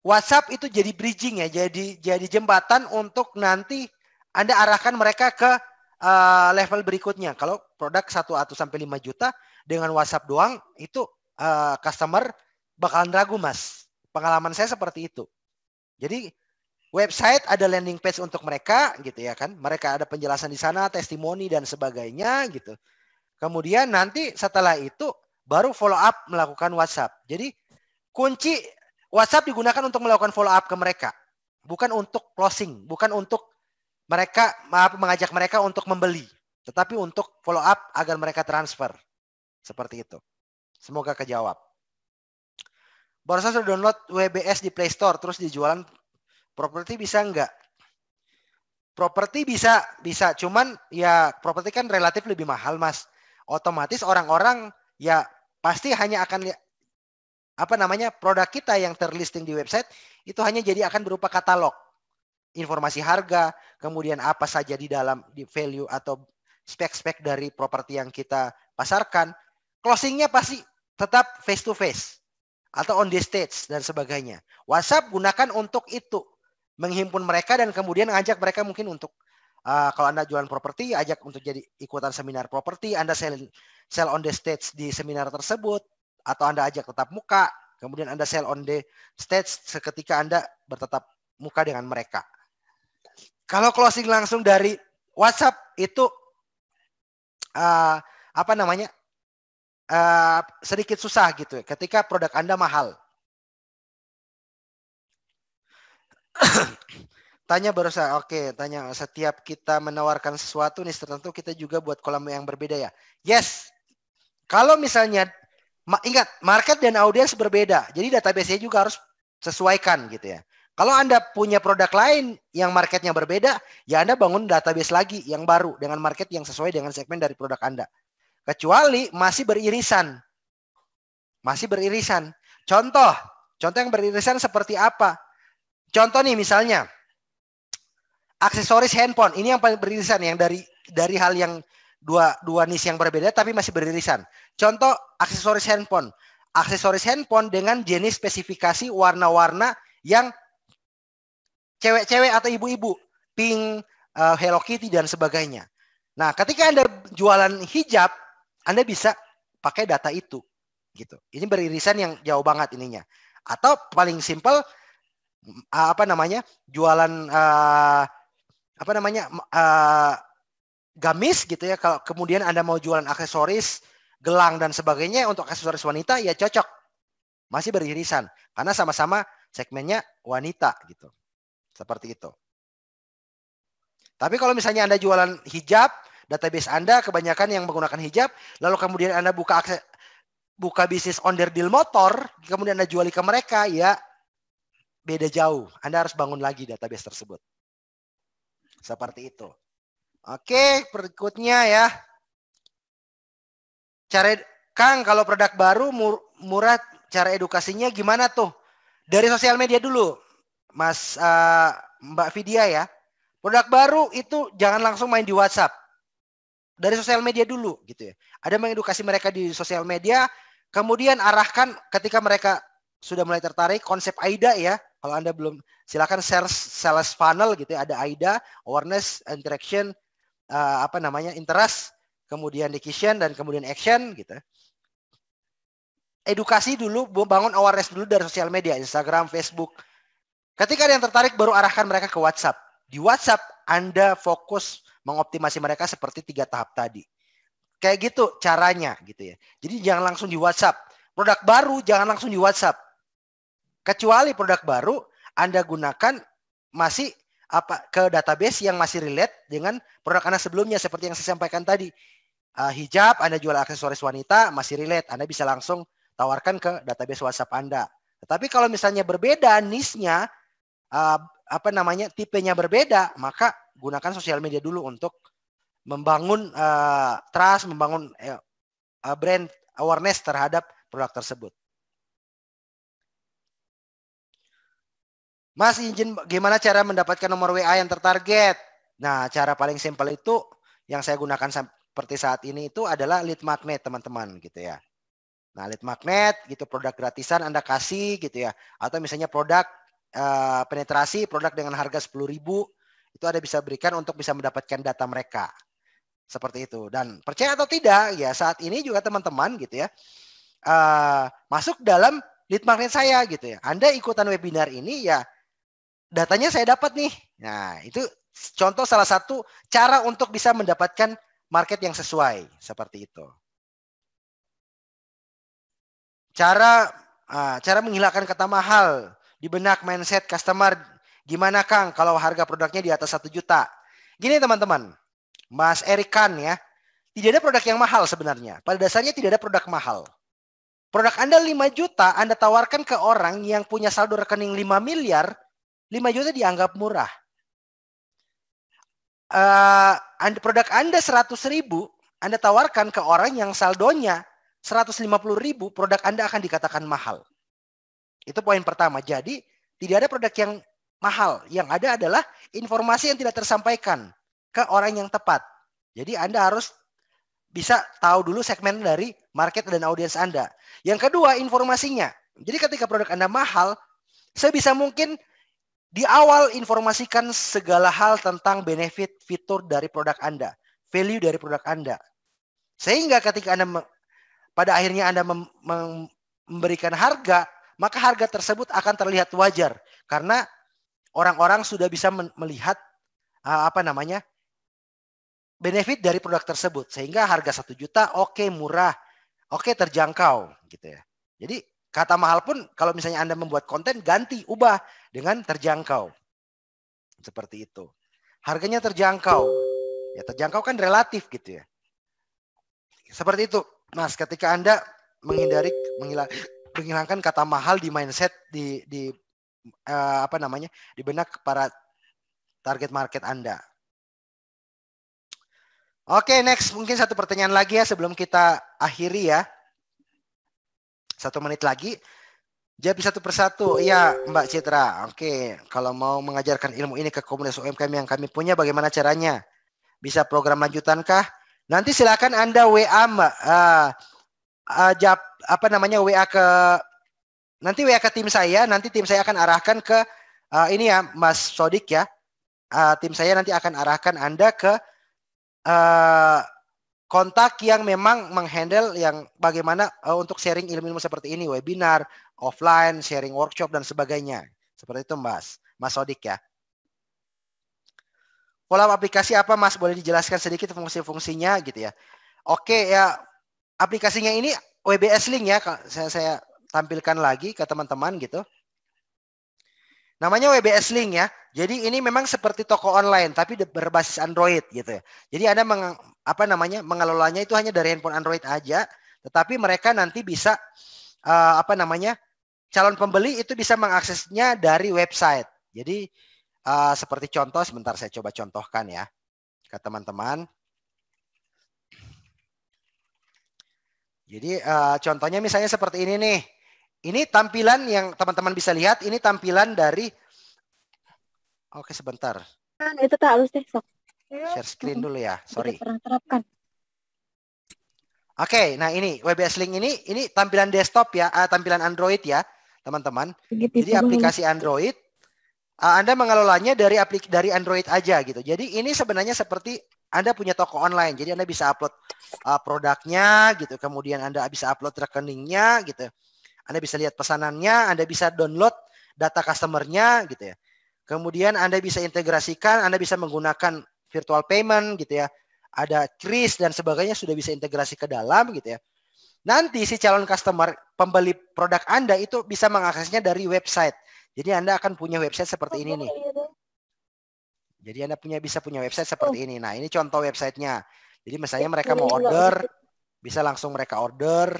WhatsApp itu jadi bridging ya, jadi jembatan untuk nanti Anda arahkan mereka ke level berikutnya. Kalau produk 1 atau sampai 5 juta dengan WhatsApp doang itu customer bakalan ragu, Mas. Pengalaman saya seperti itu. Jadi website ada landing page untuk mereka gitu ya kan. Mereka ada penjelasan di sana, testimoni dan sebagainya gitu. Kemudian nanti setelah itu baru follow up melakukan WhatsApp. Jadi kunci WhatsApp digunakan untuk melakukan follow up ke mereka. Bukan untuk closing, bukan untuk mereka mengajak mereka untuk membeli, tetapi untuk follow up agar mereka transfer. Seperti itu. Semoga kejawab. Barusan sudah download WBS di Play Store terus dijualan properti bisa enggak? Properti bisa, cuman ya properti kan relatif lebih mahal, Mas. Otomatis orang-orang ya pasti hanya akan produk kita yang terlisting di website itu hanya jadi akan berupa katalog. Informasi harga, kemudian apa saja di dalam di value atau spek-spek dari properti yang kita pasarkan. Closingnya pasti tetap face to face atau on the stage dan sebagainya. WhatsApp gunakan untuk itu, menghimpun mereka dan kemudian ngajak mereka mungkin untuk kalau Anda jualan properti, ajak untuk jadi ikutan seminar properti, Anda sell on the stage di seminar tersebut, atau Anda ajak tetap muka, kemudian Anda sell on the stage seketika Anda bertetap muka dengan mereka. Kalau closing langsung dari WhatsApp itu sedikit susah gitu ketika produk Anda mahal. Tanya barusan, oke, tanya setiap kita menawarkan sesuatu nih tertentu kita juga buat kolam yang berbeda ya. Yes. Kalau misalnya ingat market dan audiens berbeda, jadi database-nya juga harus sesuaikan gitu ya. Kalau Anda punya produk lain yang marketnya berbeda, ya Anda bangun database lagi yang baru dengan market yang sesuai dengan segmen dari produk Anda. Kecuali masih beririsan. Masih beririsan. Contoh yang beririsan seperti apa? Contoh nih misalnya, aksesoris handphone. Ini yang paling beririsan, yang dari hal yang dua niche yang berbeda tapi masih beririsan. Contoh aksesoris handphone. Aksesoris handphone dengan jenis spesifikasi warna-warna yang cewek-cewek atau ibu-ibu, pink, Hello Kitty dan sebagainya. Nah, ketika Anda jualan hijab, Anda bisa pakai data itu, gitu. Ini beririsan yang jauh banget ininya. Atau paling simpel, jualan gamis gitu ya. Kalau kemudian Anda mau jualan aksesoris, gelang dan sebagainya untuk aksesoris wanita, ya cocok. Masih beririsan karena sama-sama segmennya wanita gitu. Seperti itu. Tapi kalau misalnya Anda jualan hijab, database Anda kebanyakan yang menggunakan hijab, lalu kemudian Anda buka bisnis onder deal motor, kemudian Anda juali ke mereka, ya beda jauh. Anda harus bangun lagi database tersebut. Seperti itu. Oke, berikutnya ya. Kang, kalau produk baru murah, cara edukasinya gimana tuh? Dari sosial media dulu. Mbak Vidya ya. Produk baru itu jangan langsung main di WhatsApp. Dari sosial media dulu gitu ya. Ada mengedukasi mereka di sosial media, kemudian arahkan ketika mereka sudah mulai tertarik konsep AIDA ya. Kalau Anda belum, silakan sales funnel gitu ya. Ada AIDA, awareness, interaction, interest, kemudian decision dan kemudian action gitu. Edukasi dulu, bangun awareness dulu dari sosial media, Instagram, Facebook. Ketika ada yang tertarik, baru arahkan mereka ke WhatsApp. Di WhatsApp, Anda fokus mengoptimasi mereka seperti 3 tahap tadi. Kayak gitu caranya gitu ya. Jadi jangan langsung di WhatsApp. Produk baru jangan langsung di WhatsApp. Kecuali produk baru Anda gunakan masih ke database yang masih relate dengan produk Anda sebelumnya seperti yang saya sampaikan tadi. Hijab, Anda jual aksesoris wanita, masih relate. Anda bisa langsung tawarkan ke database WhatsApp Anda. Tetapi kalau misalnya berbeda niche-nya, tipenya berbeda, maka gunakan sosial media dulu untuk membangun trust, membangun brand awareness terhadap produk tersebut. Mas, izin gimana cara mendapatkan nomor WA yang tertarget? Nah, cara paling simpel itu yang saya gunakan seperti saat ini itu adalah lead magnet, teman-teman, gitu ya. Nah, lead magnet gitu, produk gratisan Anda kasih gitu ya. Atau misalnya produk penetrasi, produk dengan harga 10.000 itu Anda bisa berikan untuk bisa mendapatkan data mereka. Seperti itu. Dan percaya atau tidak, ya saat ini juga teman-teman gitu ya, masuk dalam lead magnet saya gitu ya. Anda ikutan webinar ini ya, datanya saya dapat nih. Nah, itu contoh salah satu cara untuk bisa mendapatkan market yang sesuai. Seperti itu. Cara menghilangkan kata mahal di benak mindset customer. Gimana Kang kalau harga produknya di atas 1 juta? Gini teman-teman, Mas Erik Khan ya, tidak ada produk yang mahal sebenarnya. Pada dasarnya tidak ada produk mahal. Produk Anda 5 juta, Anda tawarkan ke orang yang punya saldo rekening 5 miliar, 5 juta dianggap murah. Produk Anda 100.000, Anda tawarkan ke orang yang saldonya 150.000, produk Anda akan dikatakan mahal. Itu poin pertama. Jadi tidak ada produk yang mahal. Yang ada adalah informasi yang tidak tersampaikan ke orang yang tepat. Jadi Anda harus bisa tahu dulu segmen dari market dan audiens Anda. Yang kedua, informasinya. Jadi ketika produk Anda mahal, sebisa mungkin di awal informasikan segala hal tentang benefit, fitur dari produk Anda, value dari produk Anda. Sehingga ketika Anda pada akhirnya Anda memberikan harga, maka harga tersebut akan terlihat wajar karena orang-orang sudah bisa melihat benefit dari produk tersebut, sehingga harga 1 juta oke, murah, oke, terjangkau gitu ya. Jadi kata mahal pun kalau misalnya Anda membuat konten, ganti, ubah dengan terjangkau. Seperti itu. Harganya terjangkau. Ya terjangkau kan relatif gitu ya. Seperti itu, Mas, ketika Anda menghilangkan kata mahal di mindset di di benak para target market Anda. Oke, next mungkin satu pertanyaan lagi ya sebelum kita akhiri ya. 1 menit lagi. Jawab satu persatu. Iya, Mbak Citra. Oke, kalau mau mengajarkan ilmu ini ke komunitas UMKM yang kami punya, bagaimana caranya? Bisa program lanjutankah? Nanti silakan Anda WA Mbak. WA ke nanti WA ke tim saya. Nanti tim saya akan arahkan ke ini ya, Mas Sodik ya. Tim saya nanti akan arahkan Anda ke kontak yang memang menghandle yang bagaimana untuk sharing ilmu-ilmu seperti ini, webinar, offline, sharing workshop dan sebagainya. Seperti itu Mas Sodik ya. Pola aplikasi apa Mas? Boleh dijelaskan sedikit fungsi-fungsinya gitu ya. Oke ya, aplikasinya ini WBS Link ya. Saya tampilkan lagi ke teman-teman gitu. Namanya WBS Link ya. Jadi ini memang seperti toko online tapi berbasis Android gitu ya. Jadi Anda mengelolanya itu hanya dari handphone Android aja, tetapi mereka nanti bisa calon pembeli itu bisa mengaksesnya dari website. Jadi seperti contoh, sebentar saya coba contohkan ya ke teman-teman. Jadi contohnya misalnya seperti ini nih. Ini tampilan yang teman-teman bisa lihat. Ini tampilan dari. Oke sebentar. Itu tak halus deh sok. Share screen dulu ya. Sorry. Pernah terapkan. Oke, nah ini WBS Link ini tampilan desktop ya, tampilan Android ya, teman-teman. Jadi aplikasi Android. Anda mengelolanya dari Android aja gitu. Jadi ini sebenarnya seperti Anda punya toko online. Jadi Anda bisa upload produknya gitu. Kemudian Anda bisa upload rekeningnya gitu. Anda bisa lihat pesanannya, Anda bisa download data customer-nya gitu ya. Kemudian Anda bisa integrasikan, Anda bisa menggunakan virtual payment gitu ya. Ada kris dan sebagainya sudah bisa integrasi ke dalam gitu ya. Nanti si calon customer pembeli produk Anda itu bisa mengaksesnya dari website. Jadi Anda akan punya website seperti ini nih. Jadi Anda bisa punya website seperti ini. Nah, ini contoh websitenya. Jadi misalnya mereka mau order, bisa langsung mereka order,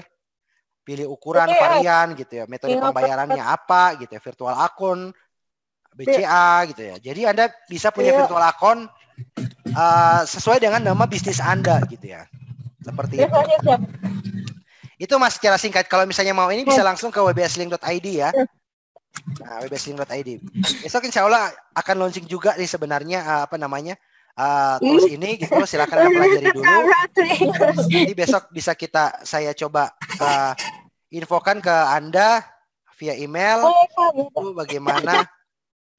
pilih ukuran, varian gitu ya, metode pembayarannya apa gitu ya, virtual akun, BCA gitu ya. Jadi Anda bisa punya virtual akun sesuai dengan nama bisnis Anda gitu ya. Seperti itu. Itu Mas secara singkat. Kalau misalnya mau ini bisa langsung ke wbslink.id ya. Nah, wbslink.id. Besok insya Allah akan launching juga nih sebenarnya tools ini gitu. Silakan Anda pelajari dulu. Nanti besok bisa saya coba infokan ke Anda via email itu bagaimana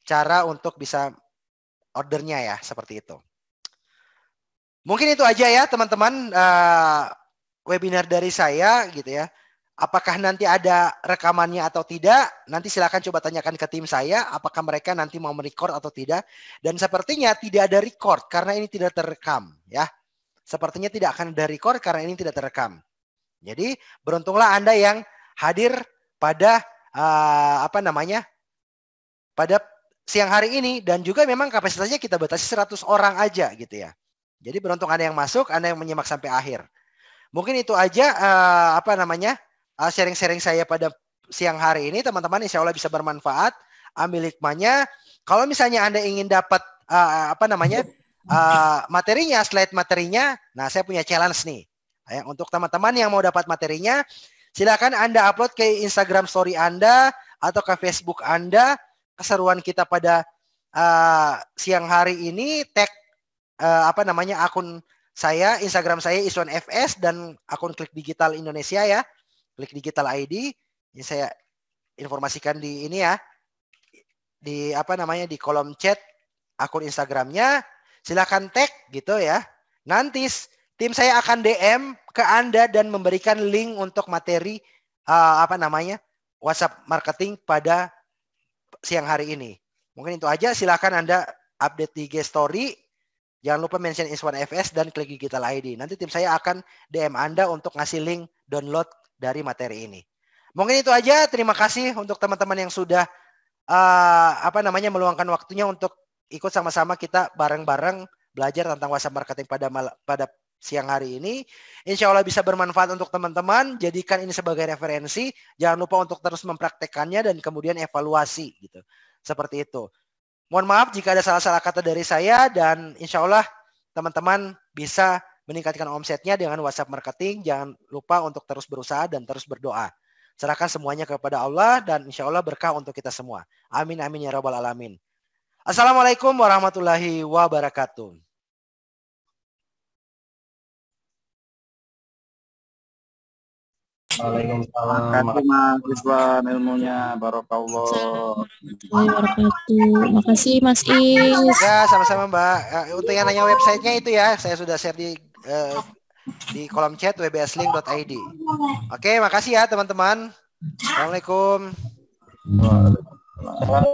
cara untuk bisa ordernya ya, seperti itu. Mungkin itu aja ya teman-teman webinar dari saya gitu ya. Apakah nanti ada rekamannya atau tidak? Nanti silakan coba tanyakan ke tim saya apakah mereka nanti mau merecord atau tidak. Dan sepertinya tidak ada record karena ini tidak terekam ya. Sepertinya tidak akan ada record karena ini tidak terekam. Jadi beruntunglah Anda yang hadir pada pada siang hari ini dan juga memang kapasitasnya kita batasi 100 orang aja gitu ya. Jadi beruntung Anda yang masuk, Anda yang menyimak sampai akhir. Mungkin itu aja sharing-sharing saya pada siang hari ini, teman-teman. Insya Allah bisa bermanfaat. Ambil hikmahnya. Kalau misalnya Anda ingin dapat materinya, slide materinya, nah saya punya challenge nih. Untuk teman-teman yang mau dapat materinya, silakan Anda upload ke Instagram story Anda atau ke Facebook Anda keseruan kita pada siang hari ini. Tag akun saya, Instagram saya Iswan FS dan akun Klik Digital Indonesia ya. Klik Digital ID. Ini saya informasikan di ini ya. Di di kolom chat akun Instagramnya. Silakan tag gitu ya. Nanti tim saya akan DM ke Anda dan memberikan link untuk materi WhatsApp marketing pada siang hari ini. Mungkin itu aja. Silakan Anda update di IG story. Jangan lupa mention Iswan FS dan Klik Digital ID. Nanti tim saya akan DM Anda untuk ngasih link download dari materi ini. Mungkin itu aja. Terima kasih untuk teman-teman yang sudah meluangkan waktunya untuk ikut sama-sama kita bareng-bareng belajar tentang WhatsApp marketing pada siang hari ini. Insya Allah bisa bermanfaat untuk teman-teman. Jadikan ini sebagai referensi. Jangan lupa untuk terus mempraktekannya dan kemudian evaluasi gitu. Seperti itu. Mohon maaf jika ada salah-salah kata dari saya dan insya Allah teman-teman bisa meningkatkan omsetnya dengan WhatsApp marketing. Jangan lupa untuk terus berusaha dan terus berdoa. Serahkan semuanya kepada Allah dan insya Allah berkah untuk kita semua. Amin amin ya rabbal alamin. Assalamualaikum warahmatullahi wabarakatuh. Waalaikumsalam. Makasih Mas Ridwan ilmunya, barokallah. Warahmatullahi wabarakatuh. Makasih Mas Is. Ya, sama-sama Mbak. Untuk yang nanya websitenya itu ya, saya sudah share di kolom chat wbslink.id. Oke, makasih ya teman-teman. Assalamualaikum. Waalaikumsalam.